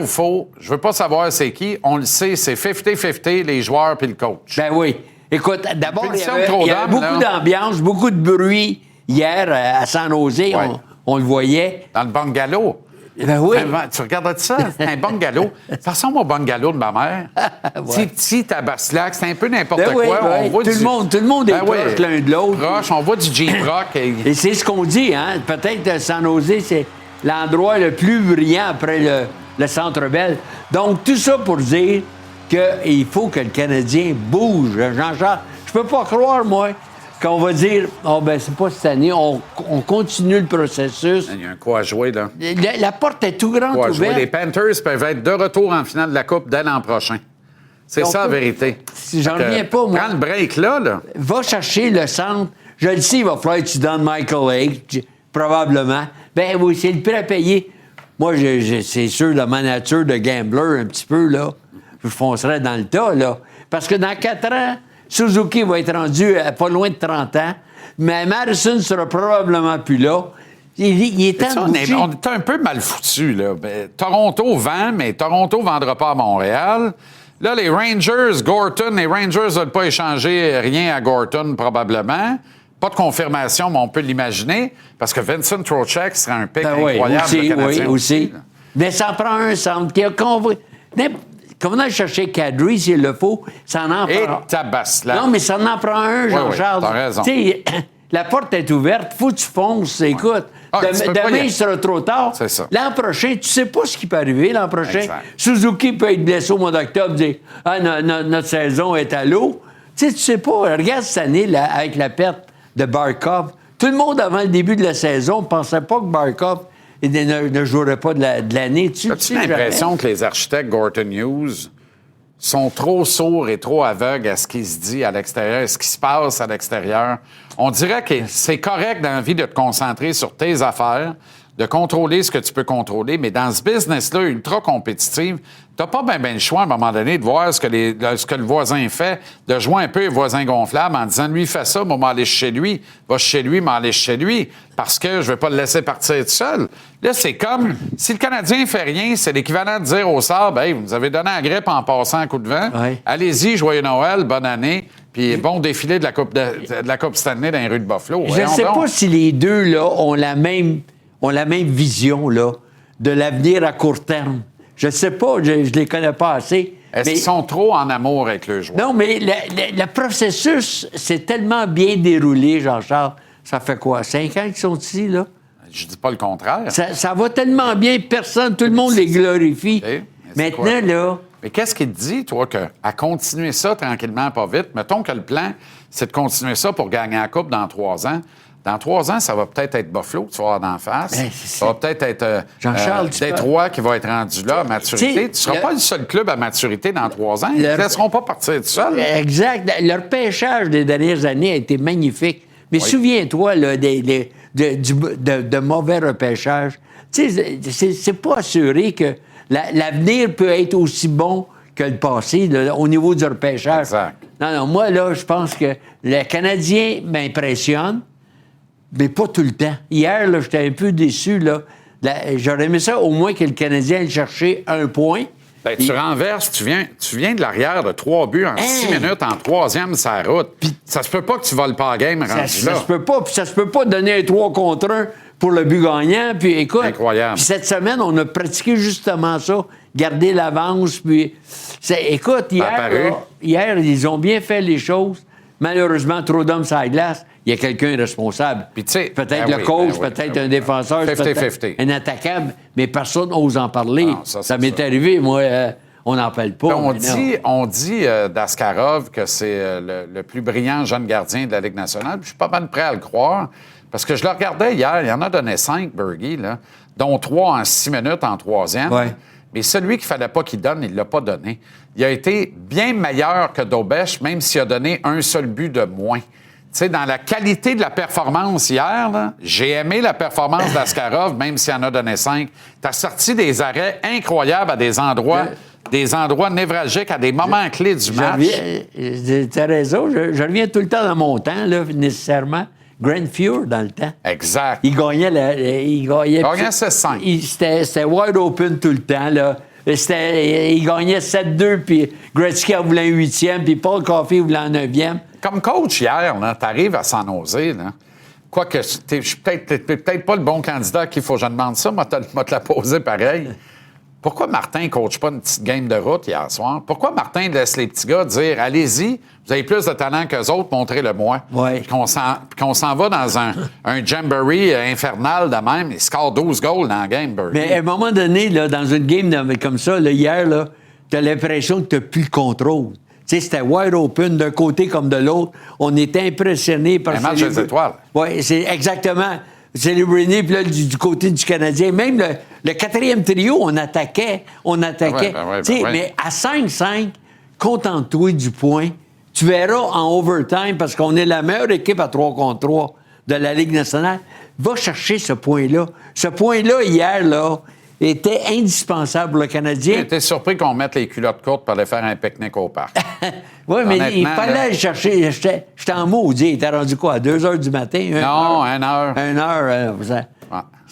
faux, je veux pas savoir c'est qui. On le sait, c'est 50-50, les joueurs puis le coach. Ben oui. Écoute, d'abord, il y Punition avait, trop il y avait d'hommes, beaucoup là. d'ambiance, beaucoup de bruit hier à San Jose. Ouais. On le voyait. Dans le bungalow. Ben oui. Tu regardes ça? C'est un bungalow. Ça ressemble au bungalow de ma mère. C'est petit, tabaslac, c'est un peu n'importe Ben oui, quoi. ben oui. On voit Tout le monde est proche l'un de l'autre. Proche, on voit du J-Rock. Et c'est ce qu'on dit, hein? Peut-être San Jose, c'est l'endroit le plus brillant après le Centre Bell. Donc, tout ça pour dire qu'il faut que le Canadien bouge. Jean-Charles, je peux pas croire, moi, qu'on va dire, oh ben c'est pas cette année, on continue le processus. Il y a un quoi à jouer, là. La porte est tout grande Quoi à jouer. ouverte. Les Panthers peuvent être de retour en finale de la Coupe dès l'an prochain. C'est Donc, ça, la vérité. J'en reviens pas, moi. Prends le break, là. Va chercher le centre. Je le sais, il va falloir que tu donnes Michael Hake, probablement. Ben oui, c'est le prêt à payer. Moi, c'est sûr, de ma nature de gambler, un petit peu, là, je foncerais dans le tas, là. Parce que dans 4 ans, Suzuki va être rendu à pas loin de 30 ans, mais Madison sera probablement plus là. Il est temps de bouger. On est un peu mal foutus, là. Ben, Toronto vend, mais Toronto ne vendra pas à Montréal. Là, les Rangers, Gorton, les Rangers ne veulent pas échanger rien à Gorton, probablement. Pas de confirmation, mais on peut l'imaginer, parce que Vincent Trocheck serait un pic incroyable. Aussi, le Canadien aussi. Mais ça prend un centre qui a compris. Comme on a cherché Kadri, s'il le faut, ça en Et prend. tabasse-là. Non, mais ça en prend un, Jean-Charles. t'as raison. Tu sais, la porte est ouverte, faut que tu fonces. Écoute, Ah, tu peux pas demain, y- il sera trop tard. C'est ça. L'an prochain, tu sais pas ce qui peut arriver l'an prochain. Exact. Suzuki peut être blessé au mois d'octobre, dire « Ah, notre saison est à l'eau. » Tu sais pas. Regarde cette année, là, avec la perte de Barkov. Tout le monde, avant le début de la saison, ne pensait pas que Barkov ne jouerait pas de l'année. As-tu l'impression que les architectes Gorton Hughes sont trop sourds et trop aveugles à ce qui se dit à l'extérieur, à ce qui se passe à l'extérieur? On dirait que c'est correct dans la vie de te concentrer sur tes affaires, de contrôler ce que tu peux contrôler, mais dans ce business-là ultra compétitif, t'as pas bien le choix à un moment donné de voir ce que le voisin fait, de jouer un peu les voisins gonflables en disant, lui, il fait ça, moi, m'aller chez lui, va chez lui, m'aller chez lui, parce que je vais pas le laisser partir tout seul. Là, c'est comme, si le Canadien fait rien, c'est l'équivalent de dire au Sabres, hey, vous nous avez donné la grippe en passant un coup de vent, allez-y, joyeux Noël, bonne année, puis bon défilé de la Coupe Stanley dans les rues de Buffalo. Je ne sais pas si les deux là, ont la même vision là, de l'avenir à court terme. Je ne sais pas, je ne les connais pas assez. Est-ce qu'ils sont trop en amour avec le joueur? Non, mais le processus s'est tellement bien déroulé, Jean-Charles. Ça fait quoi, 5 ans qu'ils sont ici, là? Je dis pas le contraire. Ça va tellement bien, tout le monde les glorifie. Okay. Maintenant, là, Mais qu'est-ce qui te dit, toi, à continuer ça tranquillement, pas vite? Mettons que le plan, c'est de continuer ça pour gagner la Coupe dans 3 ans. Dans 3 ans, ça va peut-être être Buffalo que tu vas avoir d'en face. Ben, ça va peut-être être Jean-Charles, Détroit qui va être rendu là à maturité. Tu ne seras pas le seul club à maturité dans 3 ans. Ils ne laisseront pas partir tout seul. Exact. Leur pêchage des dernières années a été magnifique. Mais souviens-toi là, de mauvais repêchage. Tu sais, c'est pas assuré que l'avenir peut être aussi bon que le passé là, au niveau du repêchage. Exact. Non, moi, là, je pense que le Canadien m'impressionne, mais pas tout le temps. Hier, là, j'étais un peu déçu. Là. J'aurais aimé ça au moins que le Canadien aille chercher 1 point. Ben, tu renverses, tu viens de l'arrière de 3 buts en 6 minutes, en 3e, sa route. Puis ça se peut pas que tu voles pas la game rendu là. Ça se peut pas. Puis ça se peut pas donner un 3 contre 1 pour le but gagnant. Puis écoute, incroyable. Puis cette semaine, on a pratiqué justement ça, garder l'avance. Puis écoute, hier, ils ont bien fait les choses. Malheureusement, trop d'hommes sur la glace. Il y a quelqu'un responsable. Puis, peut-être le coach, peut-être un défenseur, 50-50. peut-être un attaquant, mais personne n'ose en parler. Non, ça m'est arrivé, moi, on n'en parle pas. On dit d'Askarov que c'est le plus brillant jeune gardien de la Ligue nationale. Puis je suis pas mal prêt à le croire, parce que je le regardais hier, il en a donné 5, Bergie, là, dont 3 en 6 minutes en 3e. Ouais. Mais celui qu'il ne fallait pas qu'il donne, il ne l'a pas donné. Il a été bien meilleur que Dobech, même s'il a donné un seul but de moins. Tu sais, dans la qualité de la performance hier, là, j'ai aimé la performance d'Askarov, même s'il en a donné 5. Tu as sorti des arrêts incroyables à des endroits névralgiques, à des moments clés du match. Tu as raison. Je reviens tout le temps dans mon temps, là, nécessairement. Grand Fuhr, dans le temps. Exact. Il gagnait 16-5. C'était wide open tout le temps, là. Il gagnait 7-2, puis Gretzky en voulait un 8e, puis Paul Coffey voulait un 9e. Comme coach hier, tu arrives à San Jose, là. Quoique, je suis peut-être pas le bon candidat à qui il faut que je demande ça, moi, te la poser pareil. Pourquoi Martin ne coach pas une petite game de route hier soir? Pourquoi Martin laisse les petits gars dire « Allez-y, vous avez plus de talent qu'eux autres, montrez-le-moi. Ouais. » Puis qu'on s'en va dans un jamboree infernal de même. Il score 12 goals dans la game, Bergie. Mais à un moment donné, là, dans une game comme ça, là, hier, tu as l'impression que tu n'as plus le contrôle. Tu sais, c'était wide open d'un côté comme de l'autre. On était impressionnés par... Un match des étoiles. Oui, c'est exactement... Celebrini, puis là, du côté du Canadien. Même le 4e trio, on attaquait. Mais à 5-5, contente-toi du point. Tu verras en overtime, parce qu'on est la meilleure équipe à 3 contre 3 de la Ligue nationale. Va chercher ce point-là. Ce point-là, hier, là, était indispensable pour le Canadien. J'étais surpris qu'on mette les culottes courtes pour aller faire un pique-nique au parc. Oui, mais il fallait aller chercher. J'étais en maudit. Il était rendu quoi, à 2 heures du matin? 1 heure. 1 heure.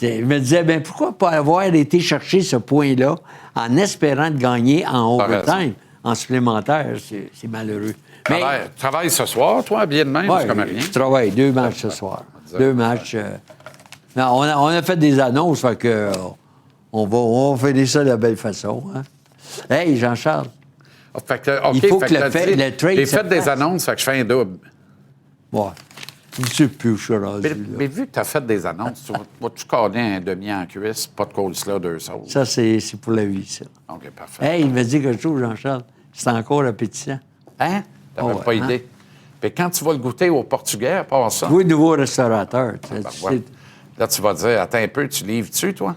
Je me disais, pourquoi pas avoir été chercher ce point-là en espérant de gagner en overtime, en supplémentaire? C'est malheureux. Tu travailles ce soir, toi, habillé de même? C'est comme rien. Je travaille 2 matchs ce soir. 2 matchs. Non, on a fait des annonces, fait que on va finir ça de belle façon. Hein? Hey, Jean-Charles. Il faut que le trade... J'ai fait des annonces, fait que je fais un double. Ouais. Je sais plus où je suis rendu. Mais vu que tu as fait des annonces, vas-tu coller un demi en cuisse, pas de coleslaw, 2 sauces? Ça, c'est pour la vie, ça. OK, parfait. Hey, il m'a dit quelque chose, Jean-Charles. C'est encore appétissant. Hein? T'avais pas idée. Puis quand tu vas le goûter au Portugais, à part ça... Oui, nouveau restaurateur. Ouais. Là, tu vas dire, attends un peu, tu livres-tu, toi?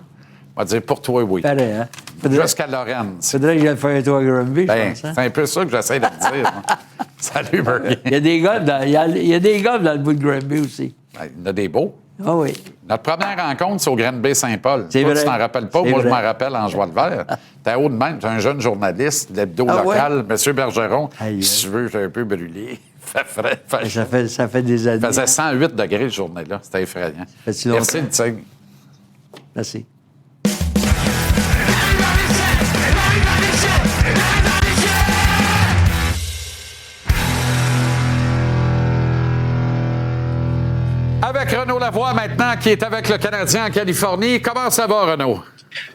On va dire, pour toi, oui. Pareil, hein? Jusqu'à Lorenz. Faudrait que j'aille faire un tour à Granby, je pense. Hein? C'est un peu ça que j'essaie de te dire. Salut, Bergie. Il y a des gars dans le bout de Granby aussi. Il y en a des beaux. Ah oui. Notre première rencontre, c'est au Granby Saint-Paul. C'est toi, vrai. tu t'en rappelles pas. Moi, je m'en rappelle en joie le vert. T'es haut de même. T'es un jeune journaliste de l'hebdo local, M. Bergeron. Si tu veux, j'étais un peu brûlé. Fait frais. Ça fait des années. Il faisait 108 degrés la journée-là. C'était effrayant. Merci, le Tigre. Merci. Avec Renaud Lavoie maintenant, qui est avec le Canadien en Californie. Comment ça va, Renaud?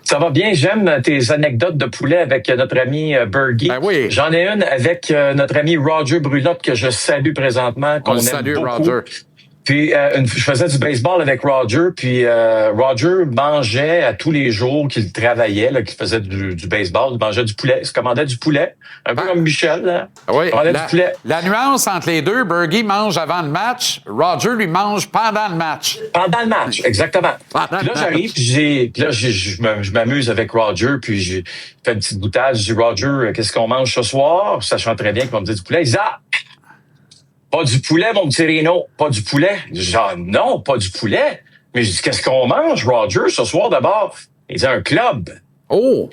Ça va bien. J'aime tes anecdotes de poulet avec notre ami Bergie. Ben oui. J'en ai une avec notre ami Roger Brulotte, que je salue présentement. On le salue, beaucoup. Roger. Puis je faisais du baseball avec Roger, puis Roger mangeait à tous les jours qu'il travaillait, là, qu'il faisait du baseball, il mangeait du poulet, il se commandait du poulet, un peu comme Michel. Là. Oui, il commandait du poulet. La nuance entre les deux, Bergie mange avant le match, Roger lui mange pendant le match. Pendant le match, exactement. Puis là, j'arrive, puis je m'amuse avec Roger, puis je fais une petite boutade, je dis, Roger, qu'est-ce qu'on mange ce soir? Sachant très bien qu'il va me dire du poulet. Il dit, pas du poulet, mon petit Reno. Pas du poulet. Genre, non, pas du poulet. Mais je dis, qu'est-ce qu'on mange, Roger, ce soir d'abord? Il dit, un club. Oh!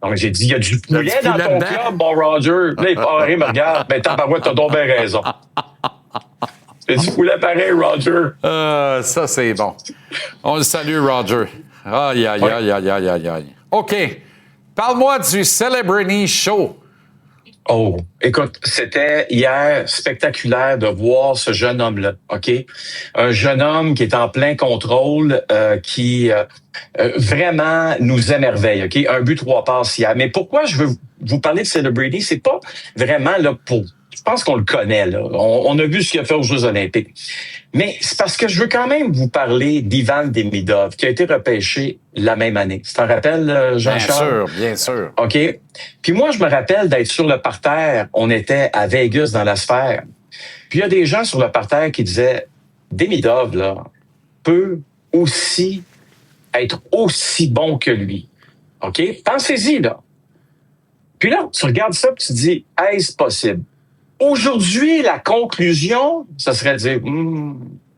Donc, j'ai dit, il y a du poulet dans ton club, mon Roger. Là, il paraît, me regarde. Ben, tabarouette, t'as donc bien raison. C'est du poulet pareil, Roger. Ça, c'est bon. On le salue, Roger. Aïe, aïe, aïe, aïe, aïe, aïe, aïe. OK. Parle-moi du Celebrity Show. Oh, écoute, c'était hier spectaculaire de voir ce jeune homme-là, OK? Un jeune homme qui est en plein contrôle, qui vraiment nous émerveille, OK? 1 but, 3 passes hier. Mais pourquoi je veux vous parler de Celebrity? C'est pas vraiment là pour... Je pense qu'on le connaît, là. On a vu ce qu'il a fait aux Jeux olympiques. Mais c'est parce que je veux quand même vous parler d'Ivan Demidov, qui a été repêché la même année. Tu t'en rappelles, Jean-Charles? Bien sûr. OK? Puis moi, je me rappelle d'être sur le parterre. On était à Vegas, dans la Sphère. Puis il y a des gens sur le parterre qui disaient, Demidov, là, peut aussi être aussi bon que lui. OK? Pensez-y, là. Puis là, tu regardes ça et tu te dis, est-ce possible? Aujourd'hui, la conclusion, ça serait de dire,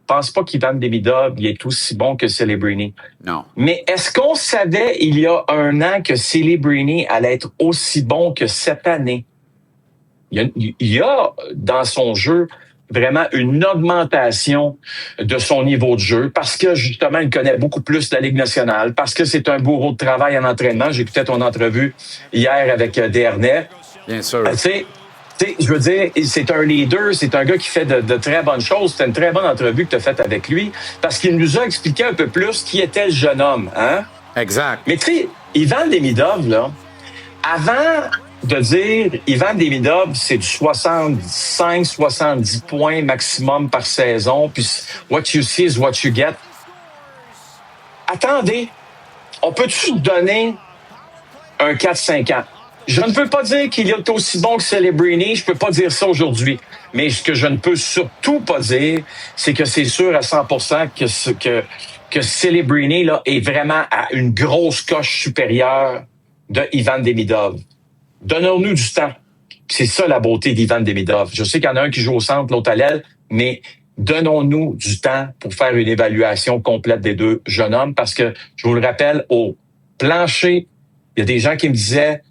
pense pas qu'Ivan Demidov il est aussi bon que Celebrini. Non. Mais est-ce qu'on savait il y a 1 an que Celebrini allait être aussi bon que cette année? Il y a dans son jeu vraiment une augmentation de son niveau de jeu parce que justement, il connaît beaucoup plus la Ligue nationale, parce que c'est un bourreau de travail en entraînement. J'écoutais ton entrevue hier avec Desharnais. Bien sûr. Je veux dire, c'est un leader, c'est un gars qui fait de très bonnes choses. C'était une très bonne entrevue que tu as faite avec lui parce qu'il nous a expliqué un peu plus qui était le jeune homme. Hein? Exact. Mais tu sais, Ivan Demidov, là, avant de dire Ivan Demidov, c'est du 65-70 points maximum par saison, puis what you see is what you get. Attendez, on peut-tu donner un 4-5 ans? Je ne peux pas dire qu'il est aussi bon que Celebrini, je peux pas dire ça aujourd'hui. Mais ce que je ne peux surtout pas dire, c'est que c'est sûr à 100% que Celebrini là, est vraiment à une grosse coche supérieure de Ivan Demidov. Donnons-nous du temps. C'est ça la beauté d'Ivan Demidov. Je sais qu'il y en a un qui joue au centre, l'autre à l'aile, mais donnons-nous du temps pour faire une évaluation complète des deux jeunes hommes parce que, je vous le rappelle, au plancher, il y a des gens qui me disaient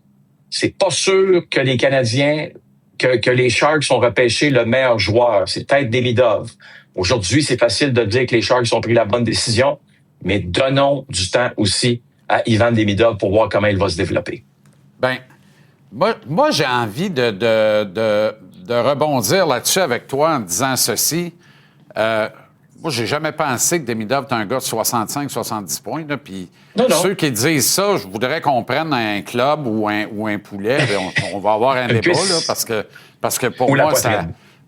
c'est pas sûr que les Canadiens, que les Sharks ont repêché le meilleur joueur. C'est peut-être Demidov. Aujourd'hui, c'est facile de dire que les Sharks ont pris la bonne décision, mais donnons du temps aussi à Ivan Demidov pour voir comment il va se développer. Bien, moi j'ai envie de rebondir là-dessus avec toi en disant ceci. Moi, j'ai jamais pensé que Demidov est un gars de 65-70 points. Puis ceux qui disent ça, je voudrais qu'on prenne un club ou un poulet. On va avoir un débat, là, parce que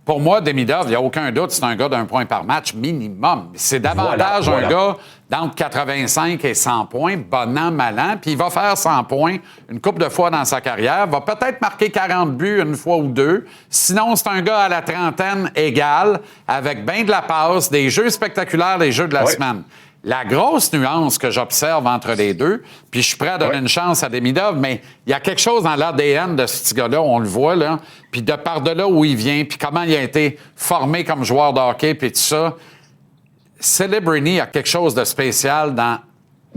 pour moi, Demidov, il n'y a aucun doute, c'est un gars d'1 point par match minimum. C'est davantage un gars d'entre 85 et 100 points, bon an, mal an, puis il va faire 100 points une couple de fois dans sa carrière, va peut-être marquer 40 buts une fois ou deux. Sinon, c'est un gars à la trentaine égale, avec bien de la passe, des jeux spectaculaires, les jeux de la semaine. La grosse nuance que j'observe entre les deux, puis je suis prêt à donner une chance à Demidov, mais il y a quelque chose dans l'ADN de ce petit gars-là, on le voit, là, puis de par-delà où il vient, puis comment il a été formé comme joueur de hockey, puis tout ça. Celebrini a quelque chose de spécial dans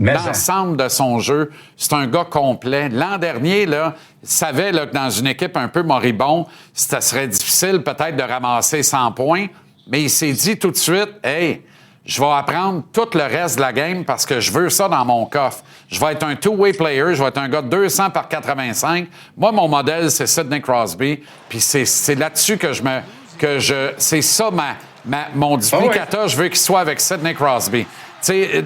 l'ensemble de son jeu. C'est un gars complet. L'an dernier, là, il savait là, que dans une équipe un peu moribond, ça serait difficile peut-être de ramasser 100 points, mais il s'est dit tout de suite, « Hey, je vais apprendre tout le reste de la game parce que je veux ça dans mon coffre. Je vais être un two-way player, je vais être un gars de 200 par 85. Moi, mon modèle, c'est Sidney Crosby. Puis c'est là-dessus c'est ça mon duplicata. Je veux qu'il soit avec Sidney Crosby. Tu sais,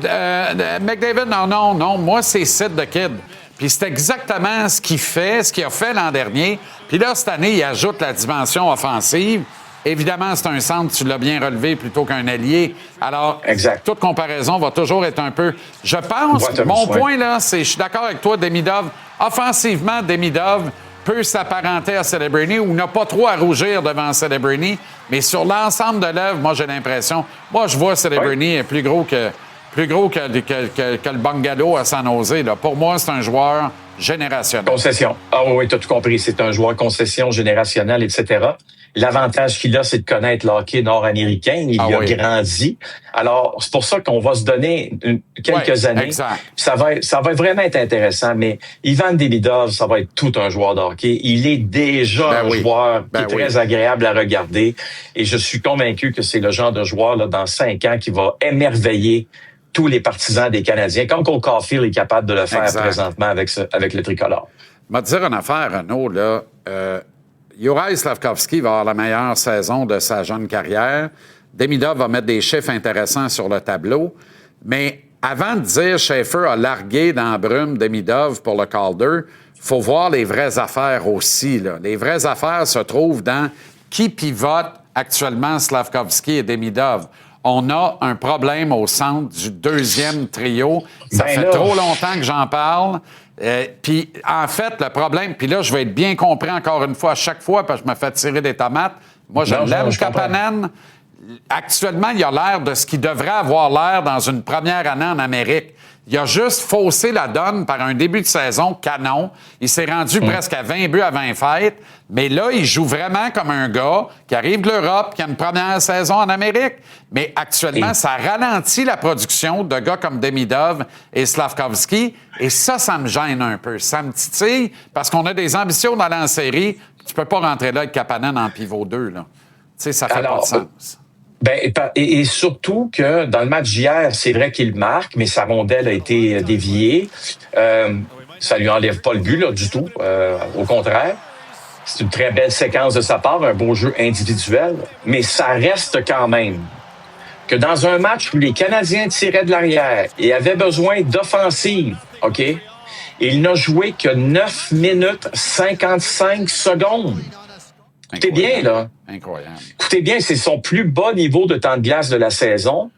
McDavid, non. Moi, c'est Sid the Kid. Puis c'est exactement ce qu'il a fait l'an dernier. Puis là, cette année, il ajoute la dimension offensive. Évidemment, c'est un centre, tu l'as bien relevé, plutôt qu'un allié. Alors, toute comparaison va toujours être un peu... Je pense, mon point, là, c'est, je suis d'accord avec toi, Demidov. Offensivement, Demidov peut s'apparenter à Celebrini ou n'a pas trop à rougir devant Celebrini. Mais sur l'ensemble de l'œuvre, moi, j'ai l'impression... Moi, je vois Celebrini plus gros que le bungalow à San Jose. Là. Pour moi, c'est un joueur générationnel. Concession. Ah oui, tu as tout compris. C'est un joueur concession, générationnel, etc. L'avantage qu'il a, c'est de connaître l'hockey nord-américain. Il y a grandi. Alors, c'est pour ça qu'on va se donner quelques années. Exact. Ça va vraiment être intéressant. Mais Ivan Demidov, ça va être tout un joueur de hockey. Il est déjà un joueur qui est très agréable à regarder. Et je suis convaincu que c'est le genre de joueur, là, dans 5 ans, qui va émerveiller tous les partisans des Canadiens, comme Cole Caulfield est capable de le faire présentement avec le tricolore. Je vais te dire une affaire, Renaud, là. Juraj Slafkovský va avoir la meilleure saison de sa jeune carrière. Demidov va mettre des chiffres intéressants sur le tableau. Mais avant de dire Schaefer a largué dans la brume Demidov pour le Calder, il faut voir les vraies affaires aussi. Là. Les vraies affaires se trouvent dans qui pivote actuellement Slafkovský et Demidov. On a un problème au centre du deuxième trio. Ça fait trop longtemps que j'en parle. Puis, en fait, le problème... Puis là, je vais être bien compris encore une fois à chaque fois parce que je me fais tirer des tomates. Moi, je l'aime, Kapanen. Actuellement, il a l'air de ce qu'il devrait avoir l'air dans une première année en Amérique. Il a juste faussé la donne par un début de saison canon. Il s'est rendu presque à 20 buts à 20 fêtes. Mais là, il joue vraiment comme un gars qui arrive de l'Europe, qui a une première saison en Amérique. Mais actuellement, ça ralentit la production de gars comme Demidov et Slafkovský. Et ça me gêne un peu. Ça me titille parce qu'on a des ambitions d'aller en série. Tu peux pas rentrer là avec Kapanen en pivot 2. Là. Tu sais, ça fait pas de sens. Et surtout que dans le match d'hier, c'est vrai qu'il marque, mais sa rondelle a été déviée. Ça lui enlève pas le but là, du tout. Au contraire, c'est une très belle séquence de sa part, un beau jeu individuel, mais ça reste quand même que dans un match où les Canadiens tiraient de l'arrière et avaient besoin d'offensive, OK, il n'a joué que 9 minutes 55 secondes. Écoutez bien, là. Incroyable. Écoutez bien, c'est son plus bas niveau de temps de glace de la saison.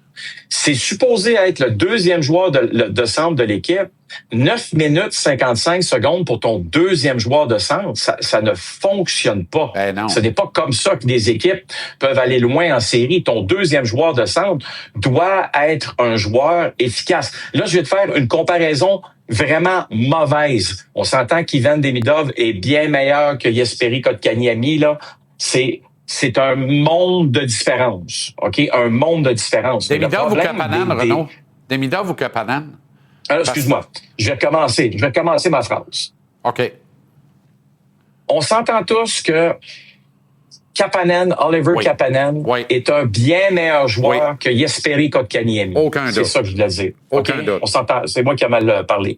C'est supposé être le deuxième joueur de centre de l'équipe. 9 minutes 55 secondes pour ton deuxième joueur de centre, ça ne fonctionne pas. Non. Ce n'est pas comme ça que des équipes peuvent aller loin en série. Ton deuxième joueur de centre doit être un joueur efficace. Là, je vais te faire une comparaison vraiment mauvaise. On s'entend qu'Ivan Demidov est bien meilleur que Jesperi Kotkaniemi, là. C'est un monde de différence, OK? Un monde de différence. Demidov ou Kapanen, Renaud? Demidov ou Kapanen? Excuse-moi. Je vais commencer ma phrase. OK. On s'entend tous que Kapanen, Oliver Kapanen, est un bien meilleur joueur que Jesperi Kotkaniemi. Aucun doute. C'est ça que je voulais dire. Aucun doute. On s'entend. C'est moi qui ai mal parlé.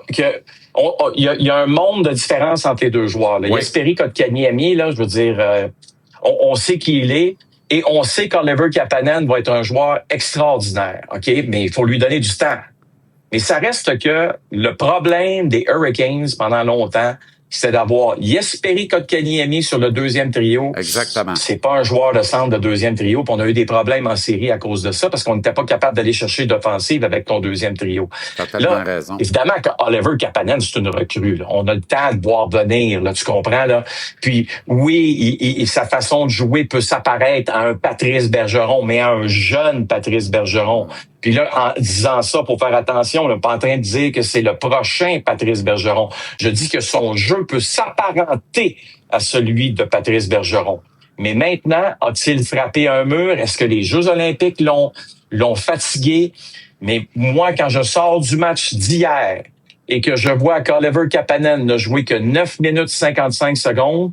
Il y a un monde de différence entre les deux joueurs. Jesperi Kotkaniemi, là, je veux dire, on sait qui il est. Et on sait qu'Oliver Kapanen va être un joueur extraordinaire, OK? Mais il faut lui donner du temps. Mais ça reste que le problème des Hurricanes pendant longtemps, c'est d'avoir Jesperi Kotkaniemi sur le deuxième trio. Exactement. C'est pas un joueur de centre de deuxième trio. Puis on a eu des problèmes en série à cause de ça parce qu'on n'était pas capable d'aller chercher d'offensive avec ton deuxième trio. T'as tellement raison. Évidemment que Oliver Kapanen, c'est une recrue. Là. On a le temps de voir venir, là, tu comprends? Là. Puis oui, sa façon de jouer peut s'apparaître à un Patrice Bergeron, mais à un jeune Patrice Bergeron. Puis là, en disant ça, pour faire attention, on n'est pas en train de dire que c'est le prochain Patrice Bergeron. Je dis que son jeu peut s'apparenter à celui de Patrice Bergeron. Mais maintenant, a-t-il frappé un mur? Est-ce que les Jeux olympiques l'ont fatigué? Mais moi, quand je sors du match d'hier et que je vois qu'Oliver Kapanen n'a joué que 9 minutes 55 secondes,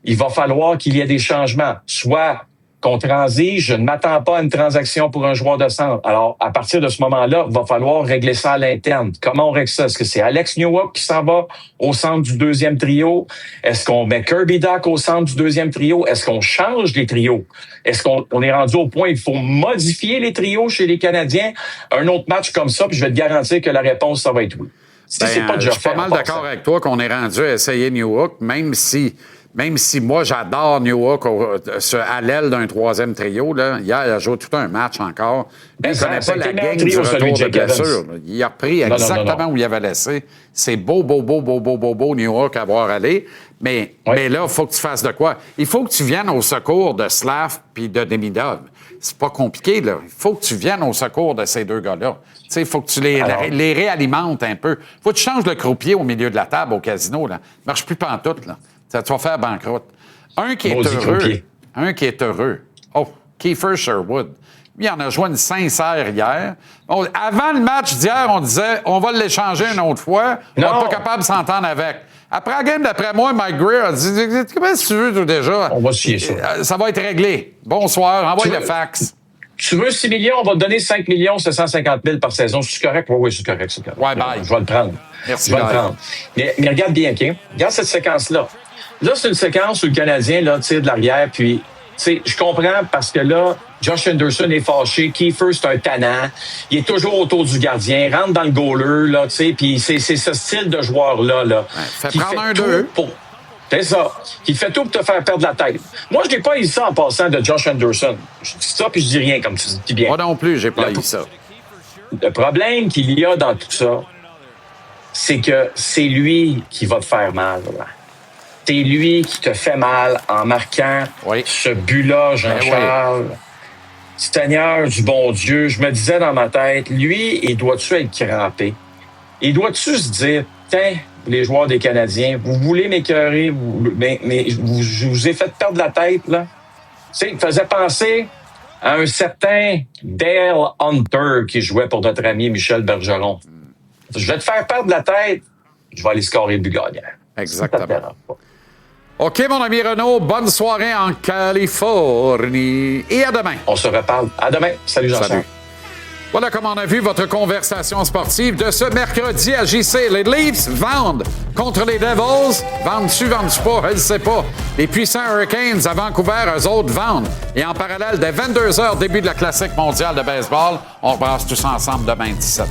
il va falloir qu'il y ait des changements. Soit qu'on transige, je ne m'attends pas à une transaction pour un joueur de centre. Alors, à partir de ce moment-là, il va falloir régler ça à l'interne. Comment on règle ça? Est-ce que c'est Alex Newhook qui s'en va au centre du deuxième trio? Est-ce qu'on met Kirby Dach au centre du deuxième trio? Est-ce qu'on change les trios? Est-ce qu'on est rendu au point où il faut modifier les trios chez les Canadiens? Un autre match comme ça, puis je vais te garantir que la réponse, ça va être oui. Je suis pas mal d'accord avec toi qu'on est rendu à essayer Newhook, même si même si moi, j'adore Newhook à l'aile d'un troisième trio, là, hier, il a joué tout un match encore. Il ne connaît pas la game du retour de blessure. Il a repris exactement où il avait laissé. C'est beau, Newhook à voir aller. Mais là, il faut que tu fasses de quoi? Il faut que tu viennes au secours de Slav puis de Demidov. C'est pas compliqué, là. Il faut que tu viennes au secours de ces deux gars-là. Tu sais, il faut que tu les réalimentes un peu. Il faut que tu changes le croupier au milieu de la table au casino, là. Ça marche plus pantoute, là. Ça, tu vas faire banqueroute. Un qui est heureux. Oh, Kiefer Sherwood. Lui, il en a joué une sincère hier. Avant le match d'hier, on disait on va l'échanger une autre fois. On n'est pas capable de s'entendre avec. Après la game, d'après moi, Mike Greer a dit comment tu veux, toi, déjà? On va chier ça. Ça va être réglé. Bonsoir, envoie le fax. Tu veux 6 millions, on va te donner 5 millions, 750 000 par saison. C'est correct? Oui, c'est correct. Ouais, bye. Je vais le prendre. Merci, je vais le prendre. Mais regarde bien, OK? Regarde cette séquence-là. Là, c'est une séquence où le Canadien là, tire de l'arrière, puis, tu sais, je comprends parce que là, Josh Anderson est fâché, Kiefer, c'est un tannant, il est toujours autour du gardien, rentre dans le goaler, là, tu sais, puis c'est ce style de joueur-là, là. Fait prendre un 2. C'est ça. Qui fait tout pour te faire perdre la tête. Moi, je n'ai pas eu ça en passant de Josh Anderson. Je dis ça, puis je dis rien, comme tu dis bien. Moi non plus, j'ai pas eu ça. Le problème qu'il y a dans tout ça, c'est que c'est lui qui va te faire mal, là. C'est lui qui te fait mal en marquant ce but-là, Jean-Charles. Seigneur du bon Dieu, je me disais dans ma tête, lui, il doit-tu être crampé? Il doit-tu se dire, tiens, les joueurs des Canadiens, vous voulez m'écœurer, mais je vous ai fait perdre la tête, là? Tu sais, il me faisait penser à un certain Dale Hunter qui jouait pour notre ami Michel Bergeron. Je vais te faire perdre la tête, je vais aller scorer le but gagnant. Exactement. OK, mon ami Renaud, bonne soirée en Californie. Et à demain. On se reparle. À demain. Salut, Jean-Charles. Salut. Voilà comme on a vu votre conversation sportive de ce mercredi à JC. Les Leafs vendent contre les Devils. Vendent-tu pas? Je ne sais pas. Les puissants Hurricanes à Vancouver, eux autres vendent. Et en parallèle, dès 22h, début de la Classique mondiale de baseball, on brasse tous ensemble demain 17h.